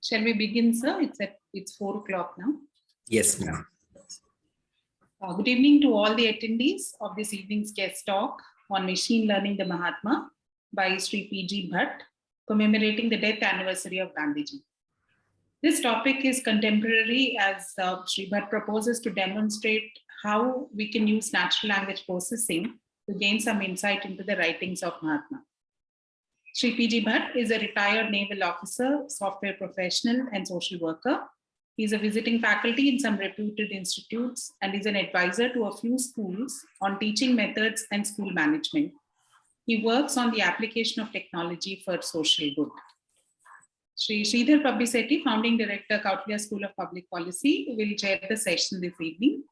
Shall we begin, sir? It's 4 o'clock now. Yes, ma'am. Good evening to all the attendees of this evening's guest talk on Machine Learning the Mahatma by Sri P G Bhat, commemorating the death anniversary of Gandhiji. This topic is contemporary as Sri Bhat proposes to demonstrate how we can use natural language processing to gain some insight into the writings of Mahatma. Sri P G Bhat is a retired naval officer, software professional, and social worker. He is a visiting faculty in some reputed institutes and is an advisor to a few schools on teaching methods and school management. He works on the application of technology for social good. Sri Sridhar Pabbishetty, founding director, Kautilya School of Public Policy, will chair the session this evening.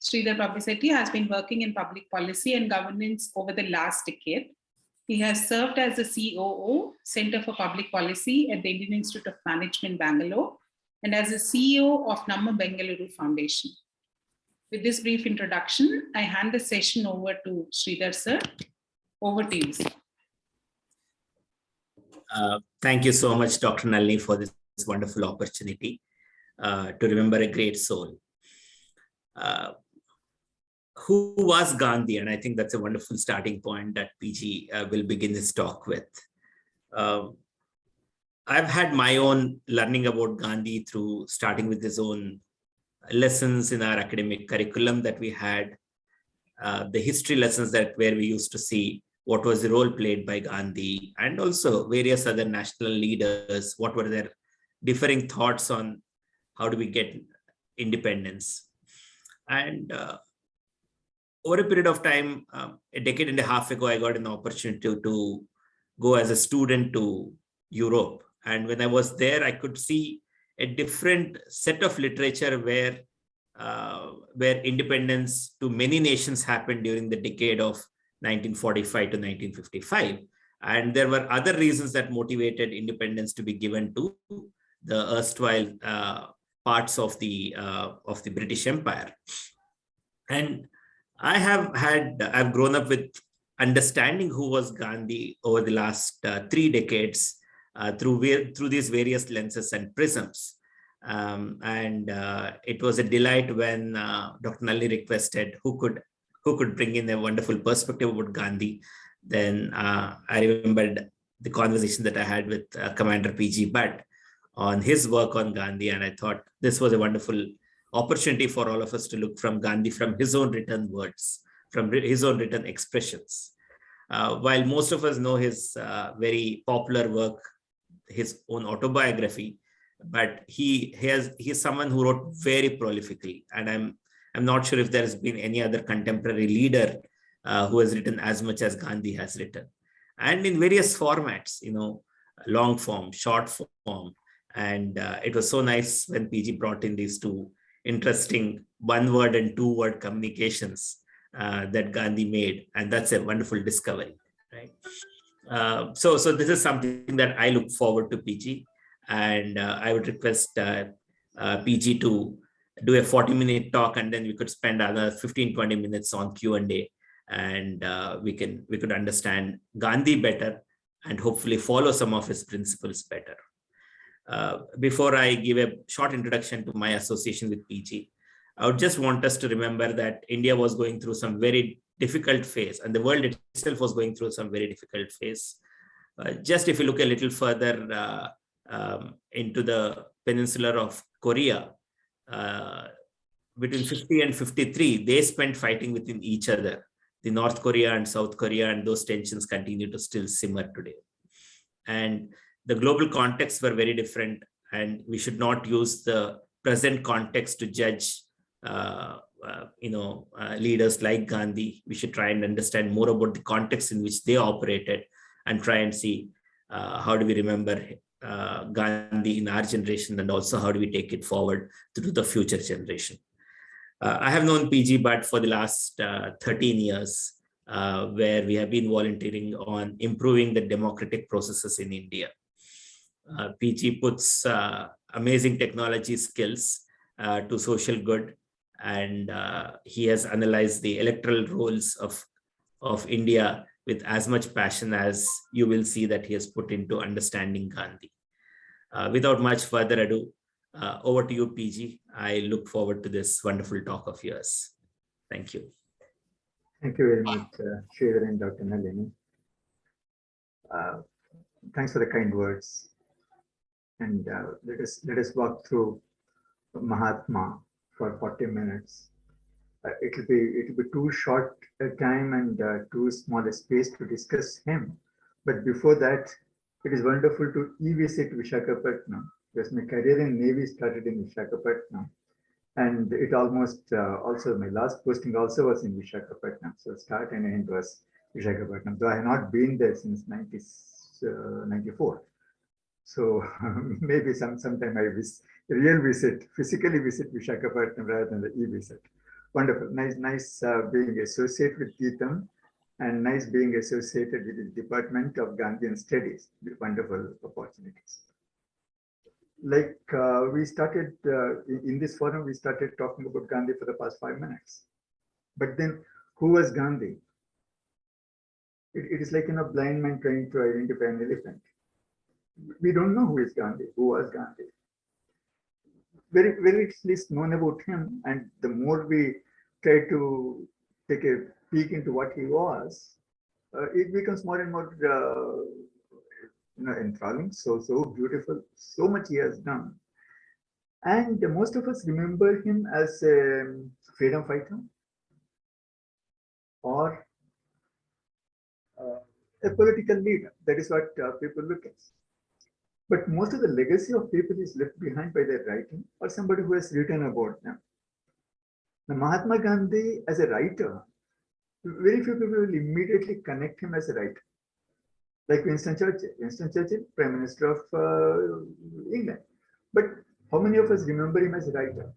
Sridhar Pabbishetty has been working in public policy and governance over the last decade. He has served as the COO, Center for Public Policy at the Indian Institute of Management, Bangalore, and as the CEO of Namma Bengaluru Foundation. With this brief introduction, I hand the session over to Sridhar, sir. Over to you, sir. Thank you so much, Dr. Nalini, for this wonderful opportunity to remember a great soul. Who was Gandhi? And I think that's a wonderful starting point that PG will begin his talk with. I've had my own learning about Gandhi through starting with his own lessons in our academic curriculum that we had, the history lessons where we used to see what was the role played by Gandhi, and also various other national leaders, what were their differing thoughts on how do we get independence. And over a period of time, a decade and a half ago, I got an opportunity to go as a student to Europe. And when I was there, I could see a different set of literature where independence to many nations happened during the decade of 1945 to 1955. And there were other reasons that motivated independence to be given to the erstwhile parts of the British Empire. And I've grown up with understanding who was Gandhi over the last 3 decades through these various lenses and prisms. It was a delight when Dr. Nalini requested who could bring in a wonderful perspective about Gandhi. Then I remembered the conversation that I had with Commander P G Bhat on his work on Gandhi. And I thought this was a wonderful opportunity for all of us to look from Gandhi, from his own written words, from his own written expressions. While most of us know his very popular work, his own autobiography, but he is someone who wrote very prolifically. And I'm not sure if there has been any other contemporary leader who has written as much as Gandhi has written. And in various formats, long form, short form. And it was so nice when PG brought in these two interesting 1-word and 2-word communications that Gandhi made. And that's a wonderful discovery, right? So this is something that I look forward to, PG. And I would request PG to do a 40-minute talk, and then we could spend another 15-20 minutes on Q&A, and we could understand Gandhi better and hopefully follow some of his principles better. Before I give a short introduction to my association with PG, I would just want us to remember that India was going through some very difficult phase, and the world itself was going through some very difficult phase. Just if you look a little further into the peninsula of Korea, between 50 and 53, they spent fighting within each other, the North Korea and South Korea, and those tensions continue to still simmer today. And the global contexts were very different, and we should not use the present context to judge leaders like Gandhi. We should try and understand more about the context in which they operated and try and see how do we remember Gandhi in our generation, and also how do we take it forward to the future generation. I have known PG Bhat for the last 13 years, where we have been volunteering on improving the democratic processes in India. PG puts amazing technology skills to social good, and he has analyzed the electoral rolls of India with as much passion as you will see that he has put into understanding Gandhi. Without much further ado, over to you, PG. I look forward to this wonderful talk of yours. Thank you. Thank you very much, Sridhar and Dr. Nalini. Thanks for the kind words. And let us walk through Mahatma for 40 minutes. It'll be too short a time and too small a space to discuss him. But before that, it is wonderful to visit Visakhapatnam, because my career in Navy started in Visakhapatnam. And it almost also, my last posting also was in Visakhapatnam. So start and end was Visakhapatnam, though I have not been there since 94. So maybe sometime I physically visit Visakhapatnam rather than the e-visit. Wonderful, nice being associated with Gitam, and nice being associated with the Department of Gandhian Studies, with wonderful opportunities. Like we started in this forum, we started talking about Gandhi for the past 5 minutes. But then, who was Gandhi? It is like a blind man trying to identify an elephant. We don't know who is Gandhi, who was Gandhi. Very least known about him, and the more we try to take a peek into what he was, it becomes more and more enthralling, so beautiful, so much he has done. And most of us remember him as a freedom fighter or a political leader. That is what people look at. But most of the legacy of people is left behind by their writing or somebody who has written about them. Now, Mahatma Gandhi as a writer, very few people will immediately connect him as a writer. Like Winston Churchill, Prime Minister of England. But how many of us remember him as a writer?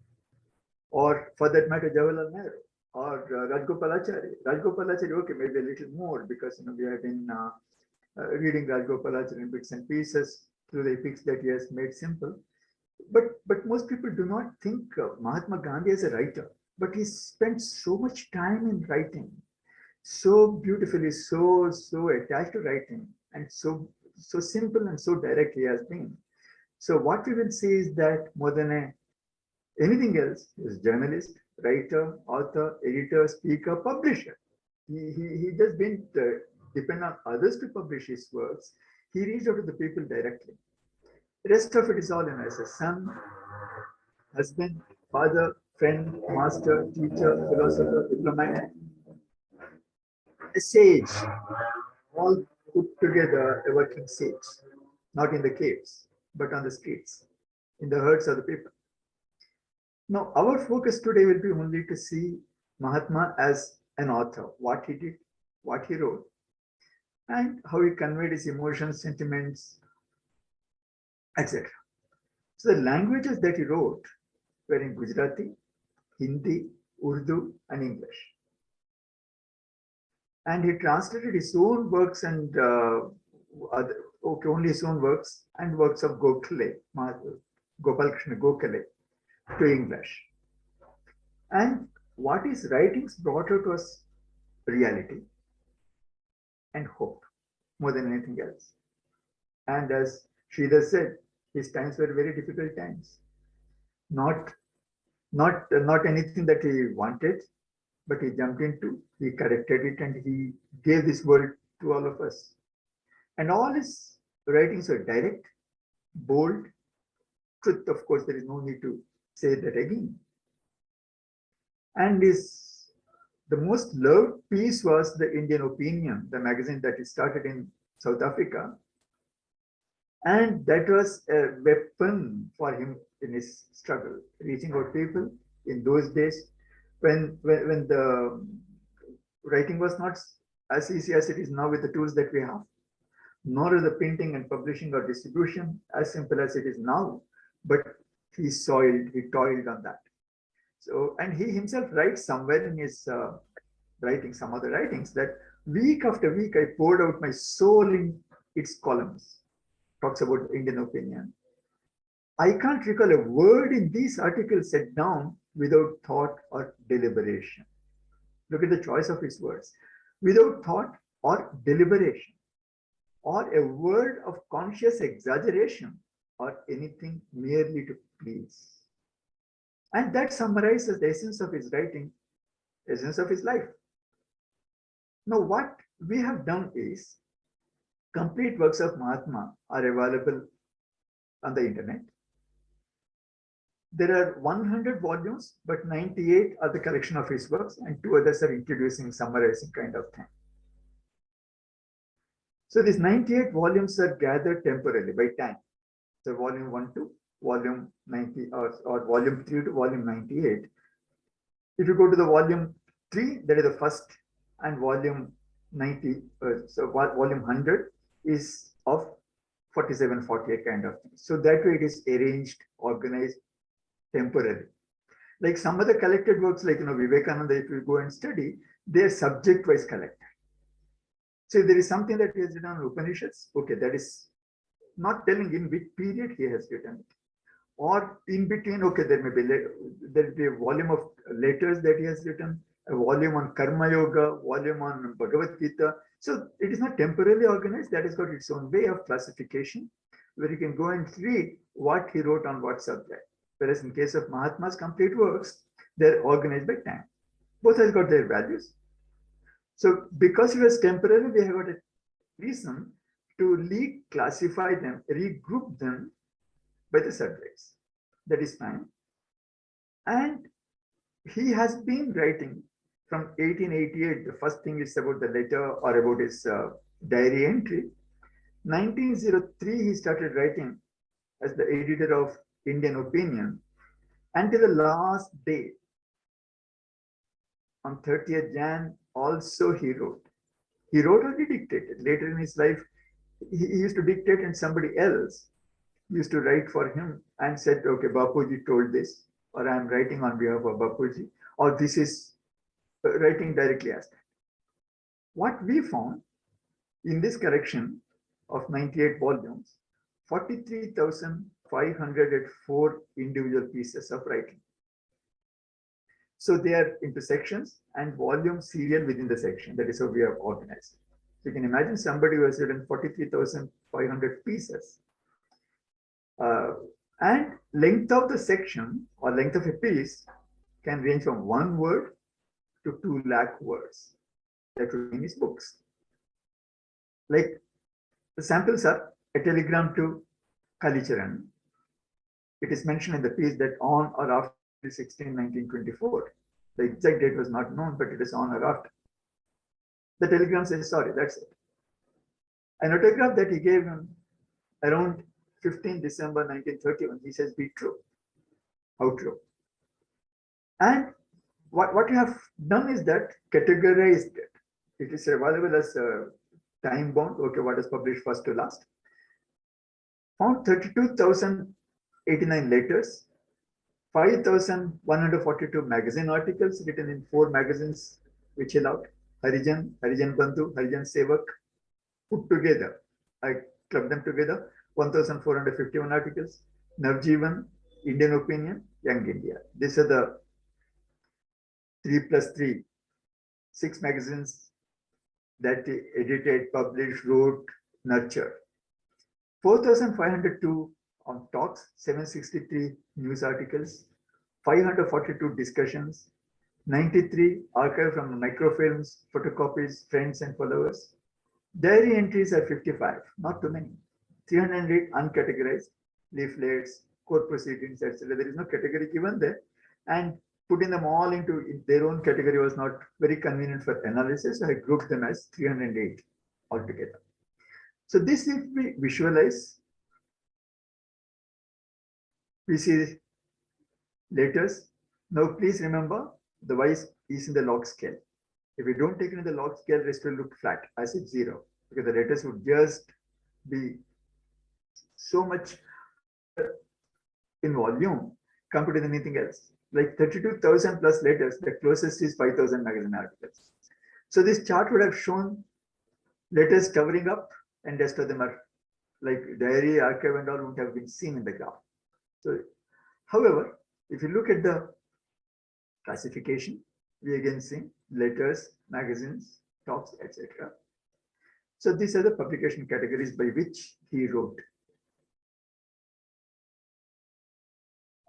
Or for that matter, Jawaharlal Nehru or Rajgopalachari. Rajgopalachari, okay, maybe a little more, because we have been reading Rajgopalachari in bits and pieces through the epics that he has made simple. But most people do not think Mahatma Gandhi as a writer, but he spent so much time in writing, so beautifully, so attached to writing, and so simple and so direct he has been. So what we will see is that more than anything else, he is journalist, writer, author, editor, speaker, publisher. He just didn't depend on others to publish his works. He reached out to the people directly. The rest of it is all as a son, husband, father, friend, master, teacher, philosopher, diplomat, a sage, all put together, a working sage, not in the caves, but on the streets, in the herds of the people. Now, our focus today will be only to see Mahatma as an author, what he did, what he wrote, and how he conveyed his emotions, sentiments, etc. So the languages that he wrote were in Gujarati, Hindi, Urdu, and English. And he translated his own works and only his own works and works of Gokhale, Gopal Krishna Gokhale, to English. And what his writings brought out was reality and hope more than anything else. And as Sridhar said, his times were very difficult times. Not anything that he wanted, but he jumped into, he corrected it, and he gave this world to all of us. And all his writings were direct, bold, truth. Of course, there is no need to say that again. And the most loved piece was the Indian Opinion, the magazine that he started in South Africa. And that was a weapon for him in his struggle, reaching out people in those days when the writing was not as easy as it is now with the tools that we have, nor is the printing and publishing or distribution as simple as it is now, but he toiled on that. So, and he himself writes somewhere in his writing, some other writings, that week after week I poured out my soul in its columns. Talks about Indian Opinion. I can't recall a word in these articles set down without thought or deliberation. Look at the choice of his words. Without thought or deliberation, or a word of conscious exaggeration or anything merely to please. And that summarizes the essence of his writing, essence of his life. Now, what we have done is complete works of Mahatma are available on the internet. There are 100 volumes, but 98 are the collection of his works, and 2 others are introducing, summarizing kind of thing. So these 98 volumes are gathered temporarily by time. So volume 1 to volume 90 or volume 3 to volume 98. If you go to the volume 3, that is the first, and volume 90, so volume 100 is of 47, 48 kind of thing. So that way it is arranged, organized temporarily. Like some other collected works, like Vivekananda, if you go and study, they are subject-wise collected. So if there is something that he has written on Upanishads, okay, that is not telling in which period he has written it. Or in between, okay, there will be a volume of letters that he has written, a volume on Karma Yoga, volume on Bhagavad Gita. So it is not temporarily organized. That has got its own way of classification, where you can go and read what he wrote on what subject. Whereas in case of Mahatma's complete works, they're organized by time. Both has got their values. So because it was temporary, we have got a reason to reclassify them, regroup them by the subjects. That is fine. And he has been writing from 1888. The first thing is about the letter or about his diary entry. 1903, he started writing as the editor of Indian Opinion until the last day. On 30th Jan, also he wrote. He wrote or he dictated. Later in his life, he used to dictate and somebody else used to write for him and said, okay, Bapuji told this, or I'm writing on behalf of Bapuji, or this is writing directly as that. What we found in this collection of 98 volumes, 43,504 individual pieces of writing. So they are into sections and volume serial within the section. That is how we have organized. So you can imagine somebody who has written 43,500 pieces. And length of the section or length of a piece can range from 1 word to 2 lakh words. That would be in his books. Like the samples are a telegram to Kalicharan. It is mentioned in the piece that on or after 16, 1924. The exact date was not known, but it is on or after. The telegram says, sorry, that's it. An autograph that he gave him around 15 December 1931, he says, be true. How true? And what you have done is that categorized it. It is available as time bound, okay, what is published first to last. Found 32,089 letters, 5,142 magazine articles written in 4 magazines, which allowed Harijan, Harijan Bandhu, Harijan Sevak, put together. I clubbed them together, 1,451 articles, Navjeevan, Indian Opinion, Young India. These are the 3+3, 6 magazines that he edited, published, wrote, nurtured. 4,502 on talks, 763 news articles, 542 discussions, 93 archived from microfilms, photocopies, friends and followers. Diary entries are 55, not too many. 308 uncategorized, leaflets, court proceedings, etc. There is no category given there. And putting them all into their own category was not very convenient for analysis. So I grouped them as 308 altogether. So this, if we visualize, we see letters. Now please remember the Y is in the log scale. If we don't take it in the log scale, rest will look flat as it's 0, because the letters would just be so much in volume compared to anything else. Like 32,000 plus letters, the closest is 5,000 magazine articles. So this chart would have shown letters covering up, and rest of them are like diary, archive and all would have been seen in the graph. So, however, if you look at the classification, we again see letters, magazines, talks, etc. So these are the publication categories by which he wrote.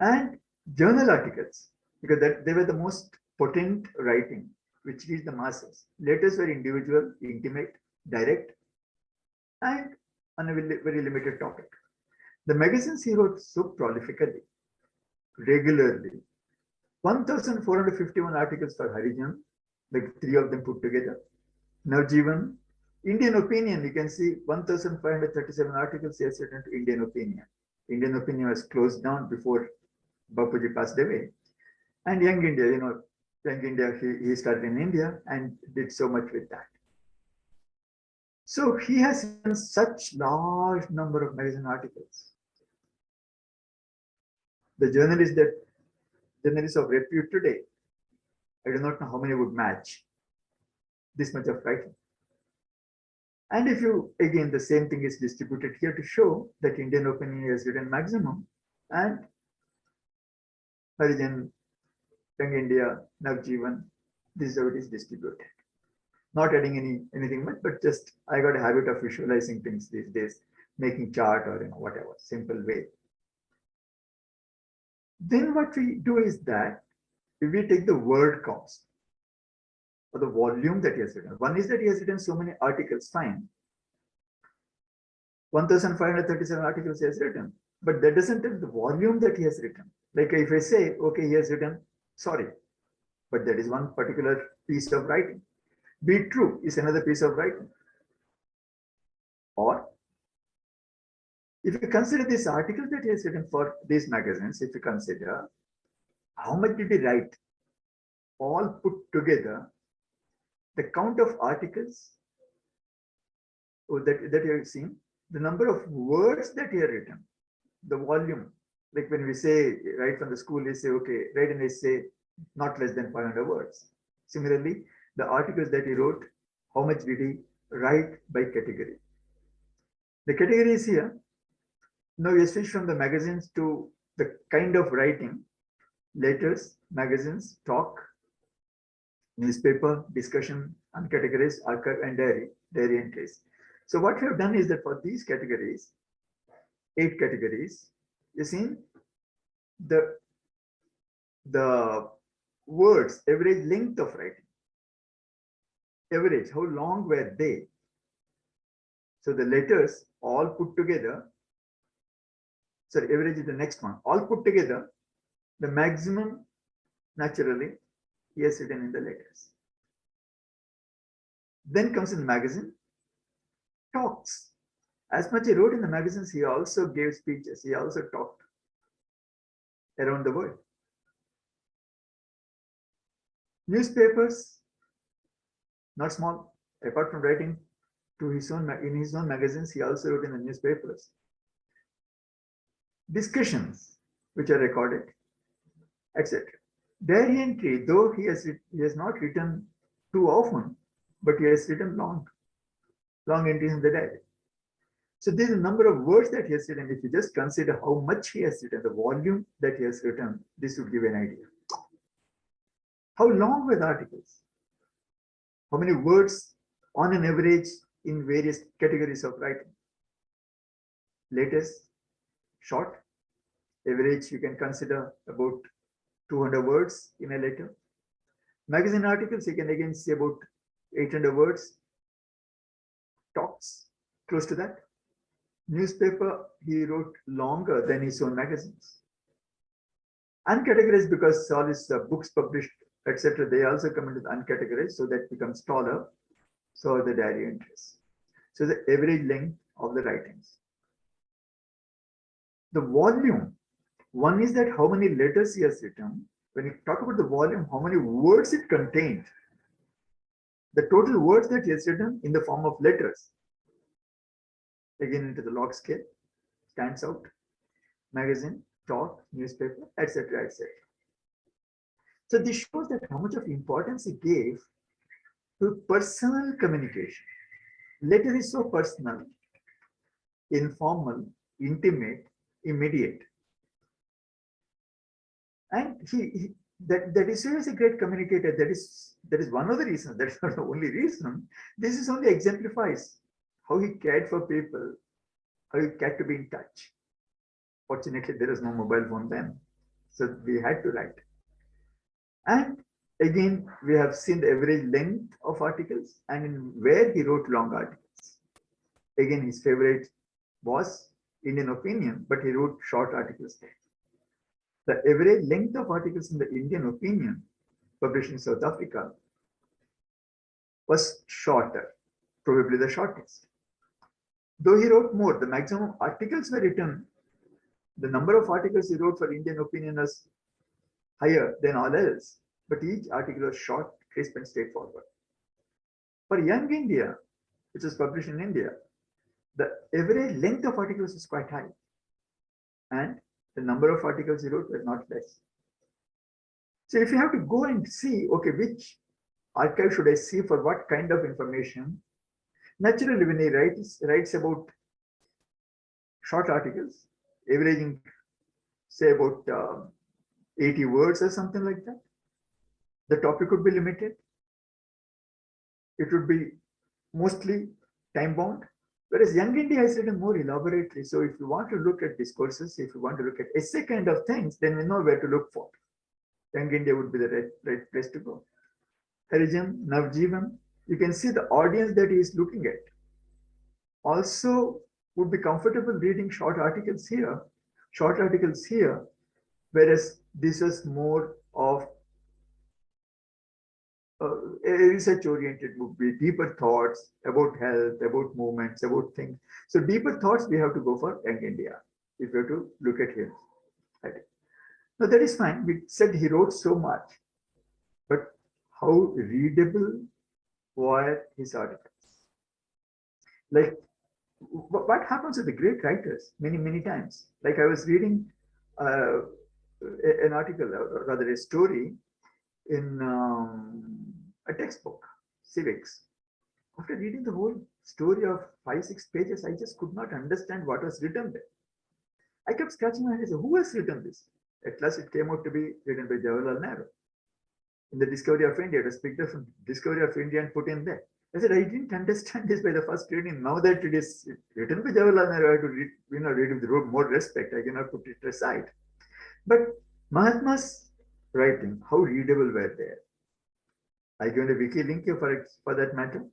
and journal articles, because they were the most potent writing which reached the masses. Letters were individual, intimate, direct, and on a very limited topic. The magazines he wrote so prolifically, regularly. 1,451 articles for Harijan, like 3 of them put together. Navjivan, Indian Opinion, you can see 1,537 articles he has written to Indian Opinion. Indian Opinion was closed down before Bapuji passed away. And Young India, Young India, he started in India and did so much with that. So he has written such large number of magazine articles. The journalists of repute today, I do not know how many would match this much of writing. And if you, again, the same thing is distributed here to show that Indian Opinion has written maximum and Harijan, Young India, Navjivan, this is how it is distributed. Not adding anything much, but just I got a habit of visualizing things these days, making chart or whatever, simple way. Then what we do is that if we take the word counts or the volume that he has written. One is that he has written so many articles, fine. 1,537 articles he has written, but that doesn't tell the volume that he has written. Like if I say, okay, he has written, sorry, but that is one particular piece of writing. Be true is another piece of writing. Or if you consider these articles that he has written for these magazines, if you consider how much did he write, all put together, the count of articles that you have seen, the number of words that he has written, the volume, like when we say right from the school, we say, okay, write an essay not less than 500 words. Similarly, the articles that he wrote, how much did he write by category? The category is here. Now we switch from the magazines to the kind of writing, letters, magazines, talk, newspaper, discussion, uncategorized, archive, and diary entries. So what we have done is that for these categories, 8 categories, you see the words, average length of writing, average, how long were they? So the letters all put together, sorry, average is the next one, all put together, the maximum naturally he has written in the letters. Then comes in the magazine, talks. As much he wrote in the magazines, he also gave speeches, he also talked around the world. Newspapers, not small, apart from writing to his own, in his own magazines, he also wrote in the newspapers. Discussions, which are recorded, etc. Diary entry, though he has not written too often, but he has written long entries in the diary. So there's a number of words that he has written. If you just consider how much he has written, the volume that he has written, this would give an idea. How long were the articles? How many words on an average in various categories of writing? Letters, short, average you can consider about 200 words in a letter. Magazine articles, you can again see about 800 words. Talks, close to that. Newspaper, he wrote longer than his own magazines. Uncategorized, because all his books published, etc., they also come into the uncategorized, so that becomes taller. So are the diary entries. So the average length of the writings. The volume, one is that how many letters he has written. When you talk about the volume, how many words it contained. The total words that he has written in the form of letters, again into the log scale, stands out. Magazine, talk, newspaper, etc., etc. So this shows that how much of importance he gave to personal communication. Letter is so personal, informal, intimate, immediate. And that is a great communicator. That is one of the reasons. That's not the only reason. This is only exemplifies how he cared for people, how he cared to be in touch. Fortunately, there is no mobile phone then. So we had to write. And again, we have seen the average length of articles and in where he wrote long articles. Again, his favorite was Indian Opinion, but he wrote short articles there. The average length of articles in the Indian Opinion, published in South Africa, was shorter, probably the shortest. Though he wrote more, the maximum articles were written, the number of articles he wrote for Indian Opinion was higher than all else, but each article was short, crisp, and straightforward. For Young India, which was published in India, the average length of articles was quite high, and the number of articles he wrote was not less. So if you have to go and see, okay, which archive should I see for what kind of information? Naturally, when he writes about short articles, averaging, say, about 80 words or something like that, the topic would be limited. It would be mostly time-bound. Whereas Young India has written more elaborately. So if you want to look at discourses, if you want to look at essay kind of things, then we know where to look for. Young India would be the right place to go. Harijam, Navjivan, you can see the audience that he is looking at. Also would be comfortable reading short articles here, whereas this is more of a research-oriented book, with deeper thoughts about health, about movements, about things. So deeper thoughts, we have to go for Young India, if we have to look at him. Right. Now that is fine. We said he wrote so much, but how readable were his articles? Like, what happens with the great writers many times? Like I was reading an article, or rather a story in a textbook, civics. After reading the whole story of 5-6 pages, I just could not understand what was written there. I kept scratching my head and said, who has written this? At last it came out to be written by Jawaharlal Nehru. In the Discovery of India, it was picked up from Discovery of India and put in there. I said, I didn't understand this by the first reading. Now that it is written by Jawaharlal Nehru, I have to read with more respect. I cannot put it aside. But Mahatma's writing, how readable were they? I give a wiki link here for that matter.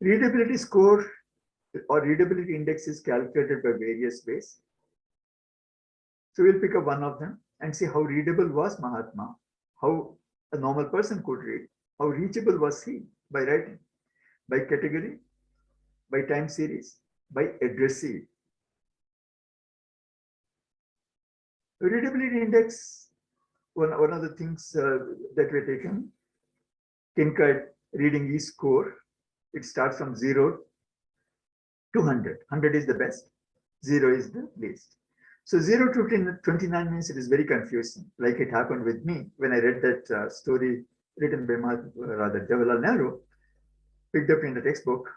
Readability score or readability index is calculated by various ways. So we'll pick up one of them and see how readable was Mahatma, how a normal person could read, how reachable was he by writing, by category, by time series, by addressee. Readability index, one of the things that we're taking, Kincaid reading e-score, it starts from 0 to 100. 100 is the best, 0 is the least. So 0 to 29 means it is very confusing, like it happened with me when I read that story written by Jawaharlal Nehru, picked up in the textbook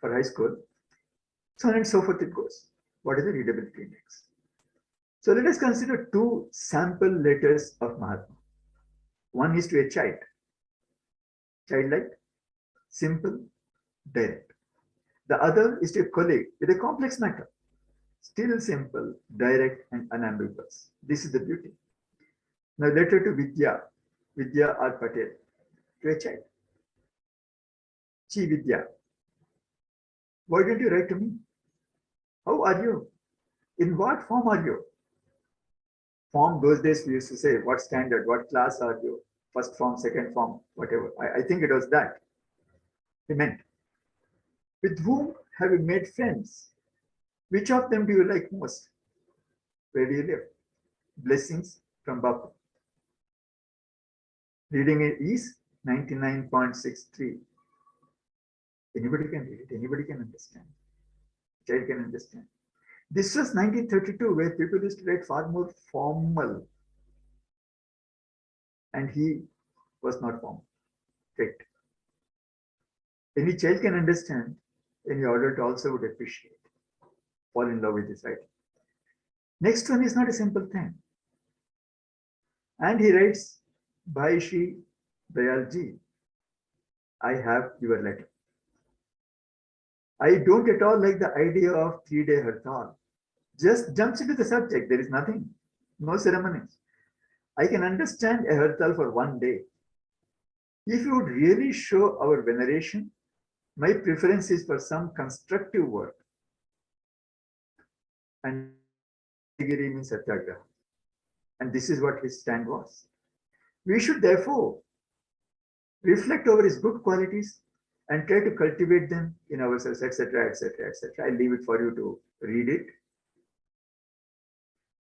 for high school. So on and so forth it goes. What is the readability index? So let us consider 2 sample letters of Mahatma. One is to a child, childlike, simple, direct. The other is to a colleague with a complex matter, still simple, direct, and unambiguous. This is the beauty. Now letter to Vidya or Patel, to a child. Chi Vidya, why don't you write to me? How are you? In what form are you? Form, those days we used to say, what standard, what class are you? First form, second form, whatever. I think it was that he meant. With whom have you made friends? Which of them do you like most? Where do you live? Blessings from Bapu. Reading it is 99.63. Anybody can read it, anybody can understand. Child can understand. This was 1932, where people used to write far more formal. And he was not formal. Right. Any child can understand, any adult also would appreciate, fall in love with his writing. Next one is not a simple thing. And he writes, Bhai Shri Dayalji, I have your letter. I don't at all like the idea of 3-day hartal. Just jumps into the subject. There is nothing, no ceremonies. I can understand a hartal for one day. If you would really show our veneration, my preference is for some constructive work. And Giri means Satyagraha. And this is what his stand was. We should therefore reflect over his good qualities and try to cultivate them in ourselves, etc., etc., etc. I'll leave it for you to read it.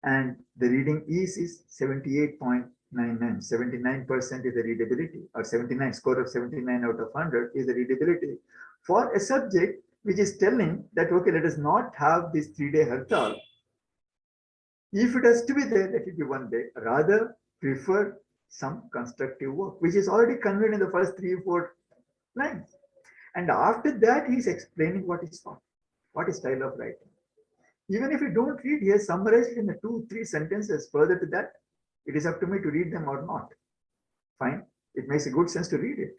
And the reading is 78.99. 79% is the readability, or 79, score of 79 out of 100 is the readability for a subject which is telling that, okay, let us not have this 3-day hartal. If it has to be there, let it be one day. Rather, prefer some constructive work, which is already conveyed in the first 3 or 4 lines. And after that, he is explaining what is thought, what is style of writing. Even if you don't read, he has summarized it in the 2-3 sentences. Further to that, it is up to me to read them or not. Fine. It makes a good sense to read it.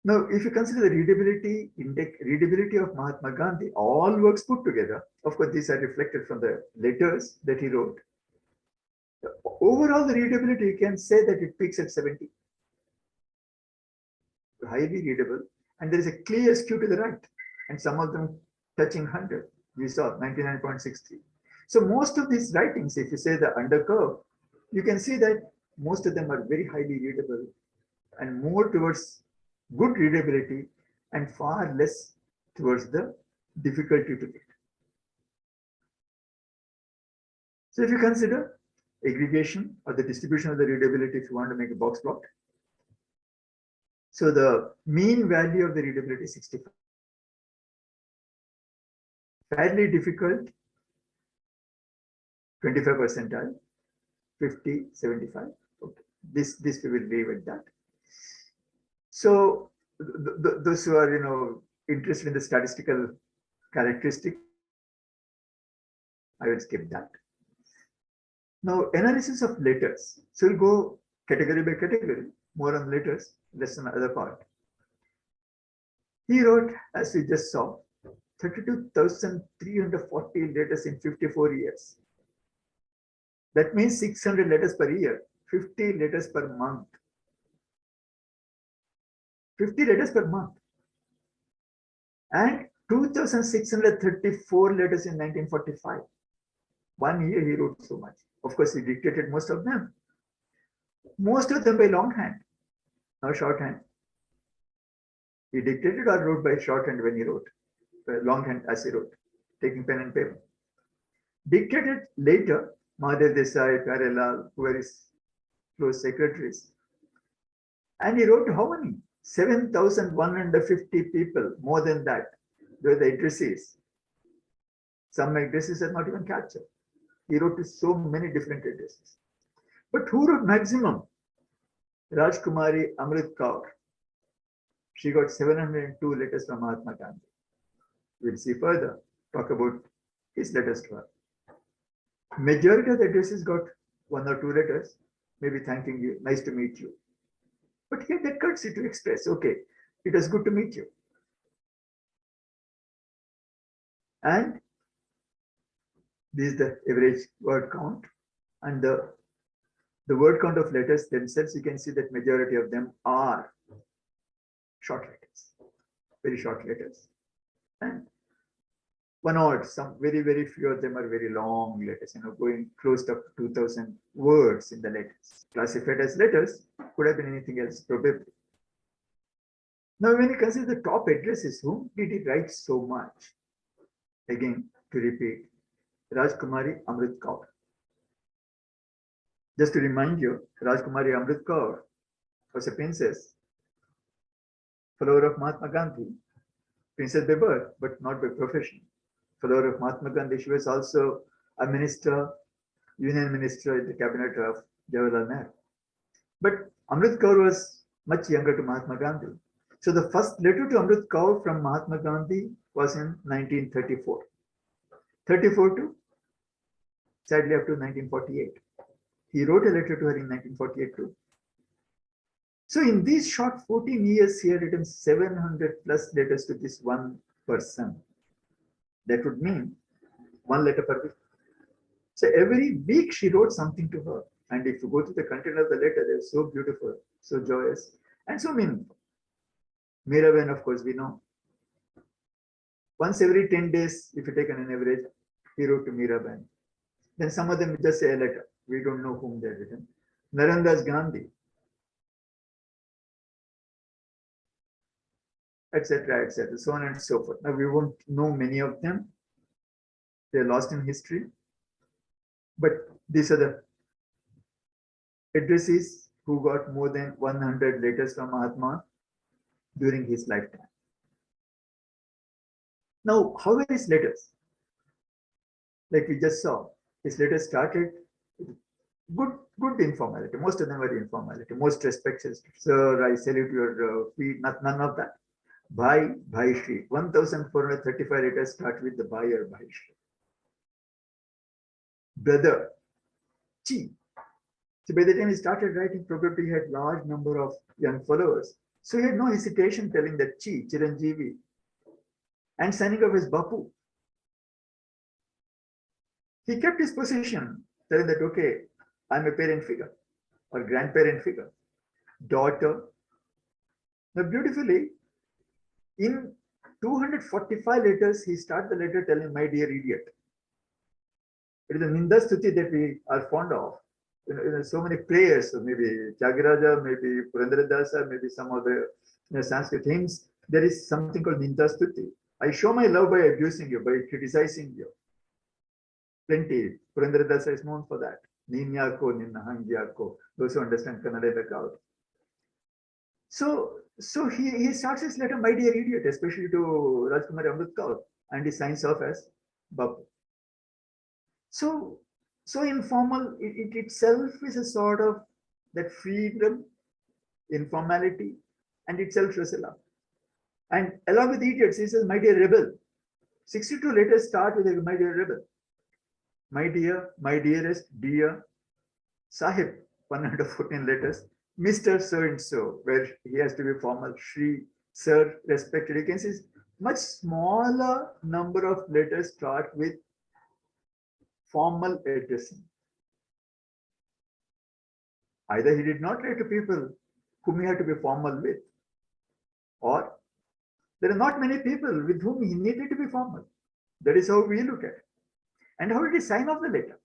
Now, if you consider the readability index, readability of Mahatma Gandhi, all works put together, of course, these are reflected from the letters that he wrote. Overall, the readability, you can say that it peaks at 70. Highly readable. And there is a clear skew to the right. And some of them touching 100. We saw 99.63. So most of these writings, if you say the undercurve, you can see that most of them are very highly readable and more towards good readability and far less towards the difficulty to read. So if you consider aggregation or the distribution of the readability, if you want to make a box plot. So the mean value of the readability is 65. Fairly difficult, 25 percentile, 50, 75. Okay. This we will leave at that. So those who are interested in the statistical characteristic, I will skip that. Now, analysis of letters. So we'll go category by category, more on letters, less on the other part. He wrote, as we just saw, 32,340 letters in 54 years. That means 600 letters per year, 50 letters per month. 50 letters per month. And 2,634 letters in 1945. 1 year he wrote so much. Of course, he dictated most of them. Most of them by longhand, not shorthand. He dictated or wrote by shorthand when he wrote, longhand as he wrote, taking pen and paper. Dictated later, Mahadev Desai, Pyarelal, who were his close secretaries. And he wrote to how many? 7,150 people, more than that. Those are the addresses. Some addresses are not even captured. He wrote to so many different addresses. But who wrote maximum? Rajkumari Amrit Kaur. She got 702 letters from Mahatma Gandhi. We'll see further, talk about his letters to her. Majority of the addresses got 1 or 2 letters, maybe thanking you, nice to meet you. But he had that courtesy to express, okay, it was good to meet you. And this is the average word count. And the word count of letters themselves, you can see that majority of them are short letters, very short letters. And one odd, some very, very few of them are very long letters, going close to 2,000 words in the letters. Classified as letters, could have been anything else, probably. Now, when you consider the top addresses, whom did he write so much? Again, to repeat, Rajkumari Amrit Kaur. Just to remind you, Rajkumari Amrit Kaur was a princess, follower of Mahatma Gandhi, princess by birth, but not by profession. Follower of Mahatma Gandhi, she was also a minister, union minister in the cabinet of Jawaharlal Nehru. But Amrit Kaur was much younger to Mahatma Gandhi. So the first letter to Amrit Kaur from Mahatma Gandhi was in 1934. 34 to, sadly, up to 1948. He wrote a letter to her in 1948 too. So in these short 14 years, he had written 700 plus letters to this one person. That would mean 1 letter per week. So every week she wrote something to her. And if you go to the content of the letter, they're so beautiful, so joyous, and so meaningful. Miraben, of course, we know. Once every 10 days, if you take an average, he wrote to Miraben. Then some of them just say a letter. We don't know whom they're written. Narendra's Gandhi, etc., etc., so on and so forth. Now, we won't know many of them. They're lost in history. But these are the addressees who got more than 100 letters from Mahatma during his lifetime. Now, how were his letters? Like we just saw, his letters started with good informality. Most of them were informality. Most respected, sir, I salute your feet. None of that. Bhai, Bhai Shri. 1,435 letters start with the Bhai or Bhai Shri. Brother, Chi. So by the time he started writing, probably he had large number of young followers. So he had no hesitation telling that Chi, Chiranjeevi, and signing off as Bapu. He kept his position, telling that, okay, I'm a parent figure or grandparent figure, daughter. Now, beautifully, in 245 letters, he starts the letter telling, my dear idiot. It is a Ninda Stuti that we are fond of. So many prayers, so maybe Tyagaraja, maybe Purandaradasa, maybe some other Sanskrit hymns. There is something called Ninda Stuti. I show my love by abusing you, by criticizing you. Plenty. Purandaradasa is known for that. Ninyako, Ninnahangyako. Those who understand Kannada look out. So he starts his letter, my dear idiot, especially to Rajkumari Amrit Kaur, and he signs off as Bapu. So informal, it itself is a sort of that freedom, informality, and itself shows a love. And along with idiots, he says, my dear rebel. 62 letters start with a my dear rebel. My dear, my dearest, dear, Sahib, 114 letters, Mr. So-and-so, where he has to be formal, Shri, Sir, respected. You can see much smaller number of letters start with formal addressing. Either he did not write to people whom he had to be formal with, or there are not many people with whom he needed to be formal. That is how we look at it. And how did he sign off the letter?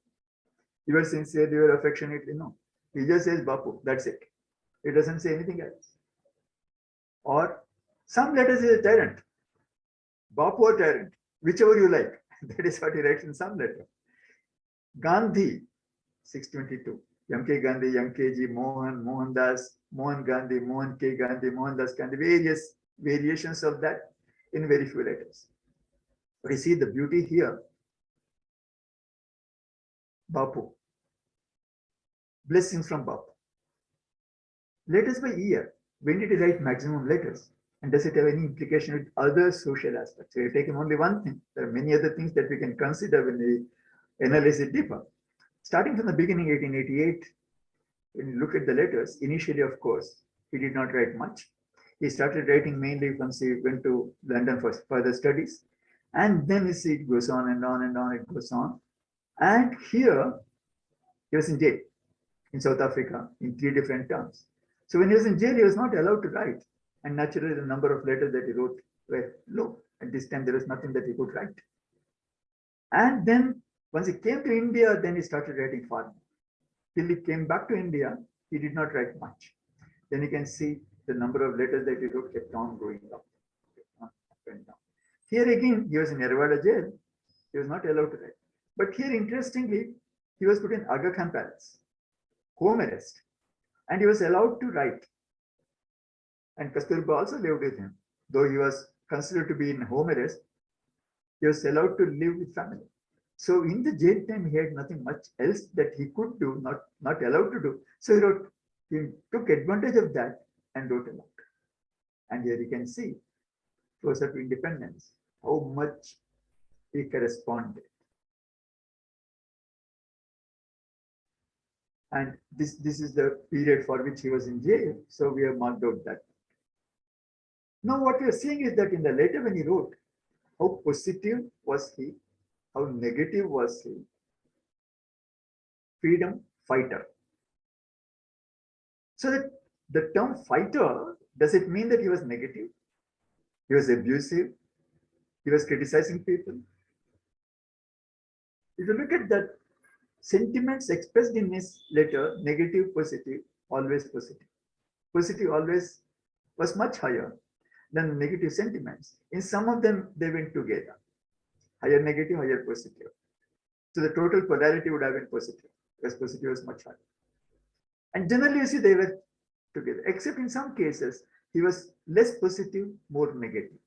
You are sincere, you are affectionate, no. He just says Bapu, that's it. It doesn't say anything else. Or some letters is a tyrant. Bapu or tyrant, whichever you like. That is what he writes in some letter. Gandhi, 622. M.K. Gandhi, M.K.G. Mohan, Mohandas, Mohan Gandhi, Mohan K. Gandhi, Mohandas Gandhi, various variations of that in very few letters. But you see the beauty here. Bapu. Blessings from Bapu. Letters by year. When did he write maximum letters? And does it have any implication with other social aspects? We have taken only one thing. There are many other things that we can consider when we analyze it deeper. Starting from the beginning, 1888, when you look at the letters, initially, of course, he did not write much. He started writing mainly once he went to London for further studies. And then you see it goes on and on and on, it goes on. And here, he was in jail in South Africa in 3 different terms. So when he was in jail, he was not allowed to write. And naturally, the number of letters that he wrote were low. At this time, there was nothing that he could write. And then once he came to India, then he started writing far more. Till he came back to India, he did not write much. Then you can see the number of letters that he wrote kept on going up and down. Here again, he was in Yerwada jail. He was not allowed to write. But here, interestingly, he was put in Aga Khan Palace, home arrest, and he was allowed to write. And Kasturba also lived with him. Though he was considered to be in home arrest, he was allowed to live with family. So in the jail time, he had nothing much else that he could do, not allowed to do. So he took advantage of that and wrote a lot. And here you can see, closer to independence, how much he corresponded. And this is the period for which he was in jail. So we have marked out that. Now what we are seeing is that in the letter when he wrote, how positive was he? How negative was he? Freedom fighter. So that the term fighter, does it mean that he was negative? He was abusive? He was criticizing people? If you look at that, sentiments expressed in his letter, negative, positive, always positive. Positive always was much higher than negative sentiments. In some of them, they went together. Higher negative, higher positive. So the total polarity would have been positive, because positive was much higher. And generally, you see, they were together, except in some cases, he was less positive, more negative.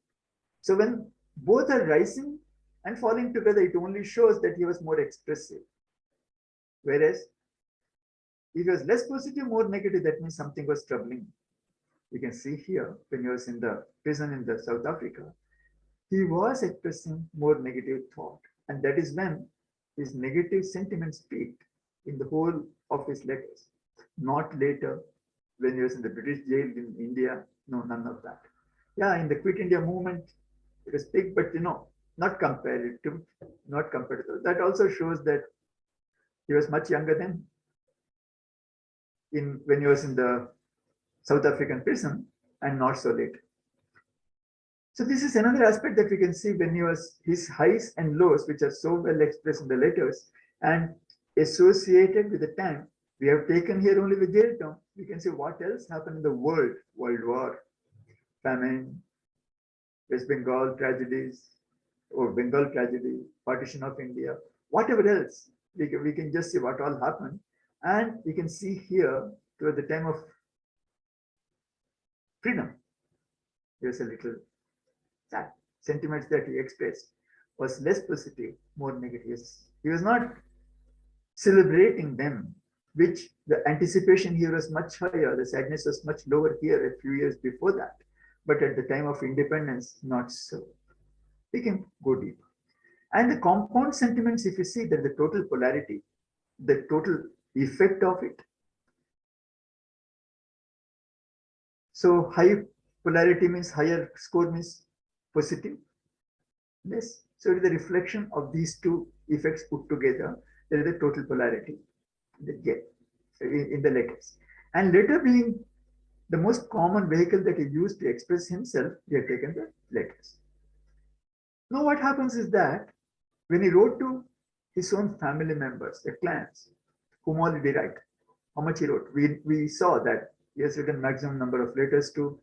So when both are rising and falling together, it only shows that he was more expressive. Whereas if he was less positive, more negative, that means something was troubling. You can see here, when he was in the prison in the South Africa, he was expressing more negative thought. And that is when his negative sentiments peaked in the whole of his letters. Not later, when he was in the British jail in India. No, none of that. Yeah, in the Quit India movement, it was big, but not comparative, not comparative. That also shows that he was much younger than when he was in the South African prison, and not so late. So this is another aspect that we can see when he was his highs and lows, which are so well expressed in the letters and associated with the time. We have taken here only the jail term. We can see what else happened in the world: World War, famine, West Bengal tragedies, or Bengal tragedy, partition of India, whatever else. We can just see what all happened. And we can see here, toward the time of freedom, there's a little sad. Sentiments that he expressed was less positive, more negative. He was not celebrating them, which the anticipation here was much higher. The sadness was much lower here a few years before that. But at the time of independence, not so. We can go deeper. And the compound sentiments, if you see that the total polarity, the total effect of it. So high polarity means higher score means positive, less. So it is the reflection of these two effects put together. There is the total polarity they get in the letters. And letter being the most common vehicle that he used to express himself, he had taken the letters. Now what happens is that when he wrote to his own family members, the clans, whom all did he write? How much he wrote? We saw that he has written maximum number of letters to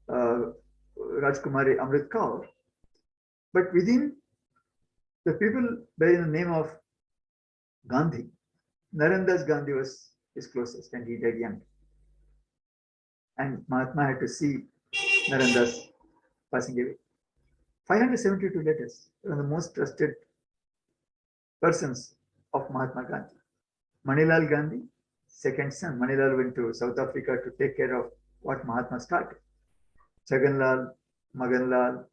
Rajkumari Amrit Kaur. But within the people bearing the name of Gandhi, Narendra's Gandhi was his closest, and he died young. And Mahatma had to see Narendra's passing away. 572 letters. One of the most trusted persons of Mahatma Gandhi. Manilal Gandhi, second son. Manilal went to South Africa to take care of what Mahatma started. Chaganlal, Maganlal,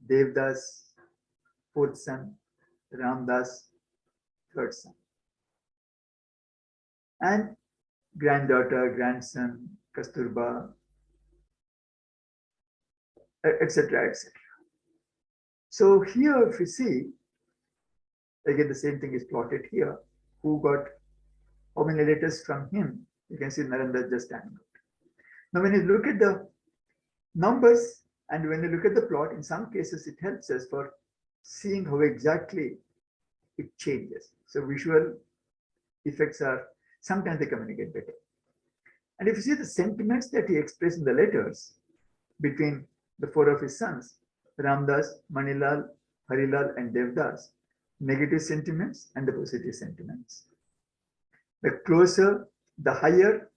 Devdas, fourth son. Ramdas, third son. And granddaughter, grandson, Kasturba, etc., etc. So here, if you see, again, the same thing is plotted here. Who got how many letters from him? You can see Narendra just standing out. Now, when you look at the numbers and when you look at the plot, in some cases, it helps us for seeing how exactly it changes. So visual effects are, sometimes they communicate better. And if you see the sentiments that he expressed in the letters between the four of his sons, Ramdas, Manilal, Harilal, and Devdas, negative sentiments and the positive sentiments. The closer, the higher,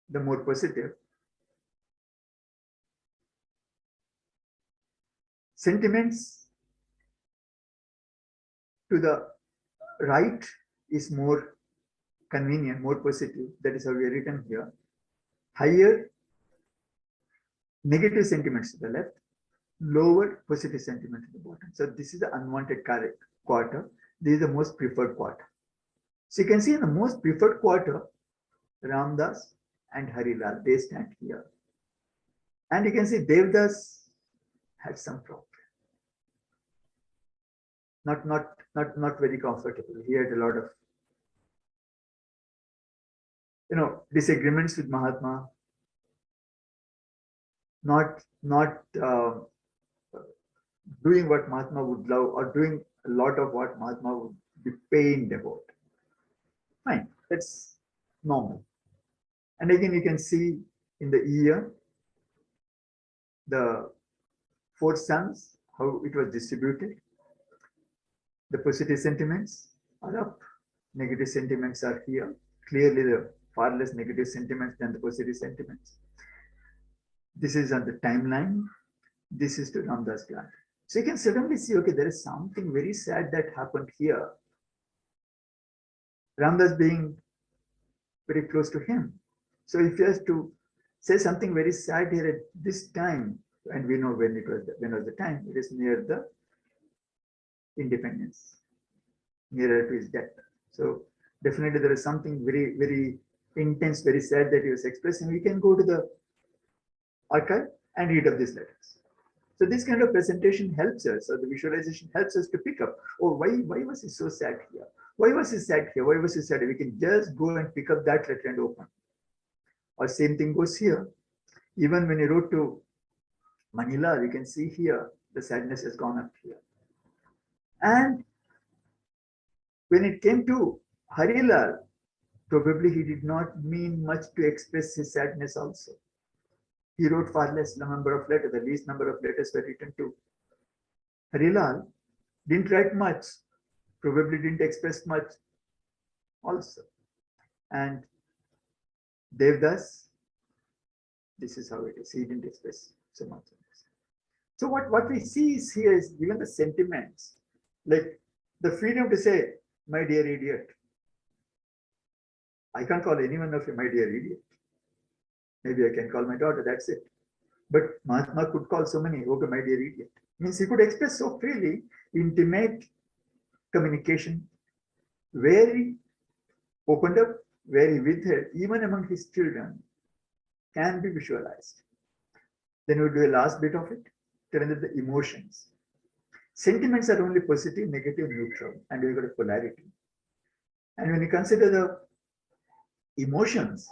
the more positive. Sentiments to the right is more convenient, more positive. That is how we are written here. Higher negative sentiments to the left, lower positive sentiment to the bottom. So this is the unwanted quarter. This is the most preferred quarter. So you can see in the most preferred quarter, Ramdas and Harilal, they stand here. And you can see Devdas had some problem. Not very comfortable. He had a lot of disagreements with Mahatma, not doing what Mahatma would love or doing a lot of what Mahatma would be pained about. Fine, that's normal. And again, you can see in the year, the 4 sons, how it was distributed. The positive sentiments are up, negative sentiments are here. Clearly, the far less negative sentiments than the positive sentiments. This is on the timeline. This is to Ramdas Gandhi. So you can suddenly see, okay, there is something very sad that happened here. Ramdas being very close to him. So if you have to say something very sad here at this time, and we know when was the time, it is near the independence, nearer to his death. So definitely there is something very, very intense, very sad that he was expressing. We can go to the archive and read up these letters. So this kind of presentation helps us, or the visualization helps us to pick up, oh, why was he so sad here? Why was he sad here? Why was he sad? We can just go and pick up that letter and open. Or same thing goes here. Even when he wrote to Manila, you can see here, the sadness has gone up here. And when it came to Harilal, probably he did not mean much to express his sadness also. He wrote far less number of letters, the least number of letters were written to Harilal, didn't write much, probably didn't express much also. And Devdas, this is how it is. He didn't express so much. So what we see is here is given the sentiments, like the freedom to say, my dear idiot. I can't call anyone of you my dear idiot. Maybe I can call my daughter, that's it. But Mahatma could call so many, okay, my dear idiot. Means he could express so freely, intimate communication, where he opened up, where he withheld, even among his children, can be visualized. Then we'll do a last bit of it, telling that the emotions. Sentiments are only positive, negative, neutral, and we've got a polarity. And when you consider the emotions,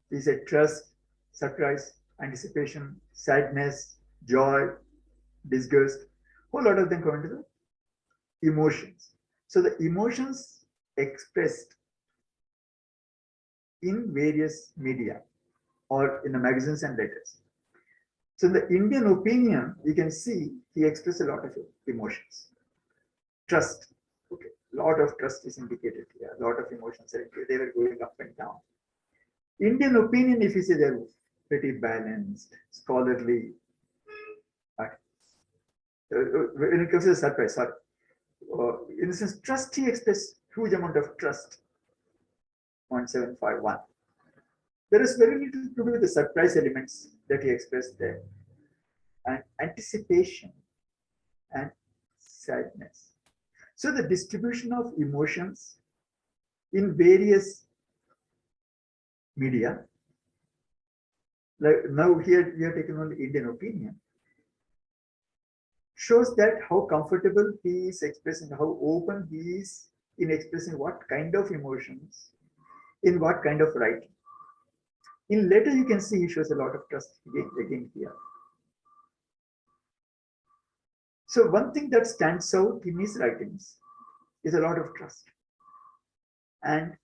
we say trust, surprise, anticipation, sadness, joy, disgust, whole lot of them come into the emotions. So the emotions expressed in various media or in the magazines and letters. So in the Indian opinion, you can see he expressed a lot of emotions. Trust, okay, a lot of trust is indicated here, a lot of emotions are indicated. They were going up and down. Indian opinion, if you say they're pretty balanced, scholarly. When it comes to the surprise, in the sense, trust, he expressed huge amount of trust, 0.751. There is very little to do with the surprise elements that he expressed there, and anticipation and sadness. So the distribution of emotions in various media, like now here we are taking only Indian opinion, shows that how comfortable he is expressing, how open he is in expressing what kind of emotions, in what kind of writing. In letter, you can see he shows a lot of trust again here. So one thing that stands out in his writings is a lot of trust and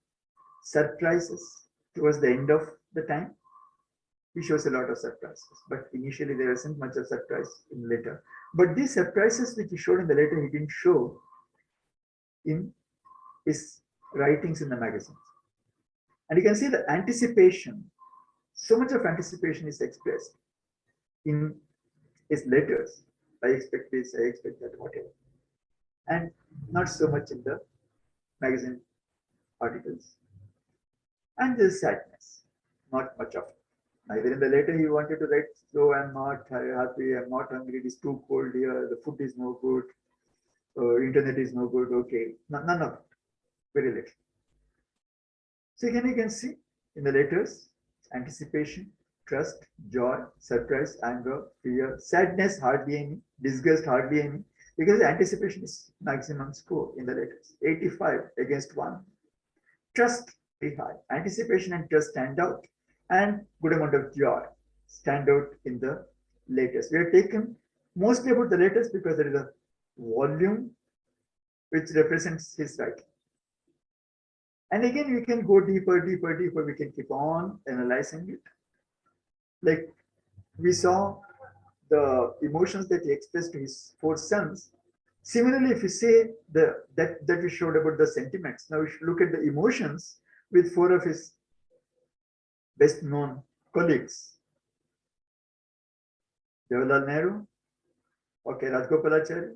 surprises. Towards the end of the time, he shows a lot of surprises, but initially there isn't much of surprise in letter. But these surprises which he showed in the letter, he didn't show in his writings in the magazines. And you can see the anticipation. So much of anticipation is expressed in his letters. I expect this, I expect that, whatever. And not so much in the magazine articles. And there's sadness, not much of it. Neither in the letter he wanted to write, so I'm not happy, I'm not hungry, it is too cold here, the food is no good, internet is no good, okay. None of it, very little. So again, you can see in the letters, anticipation, trust, joy, surprise, anger, fear, sadness, hardly any, disgust, hardly any, because anticipation is maximum score in the letters, 85 against 1. Trust, high. Anticipation and trust stand out, and good amount of joy stand out in the letters. We have taken mostly about the letters because there is a volume which represents his writing. And again, we can go deeper, deeper, deeper. We can keep on analyzing it. Like we saw the emotions that he expressed to his four sons. Similarly, if you say that we showed about the sentiments, now we should look at the emotions with four of his best known colleagues. Jawaharlal Nehru, okay, Rajgopalachari,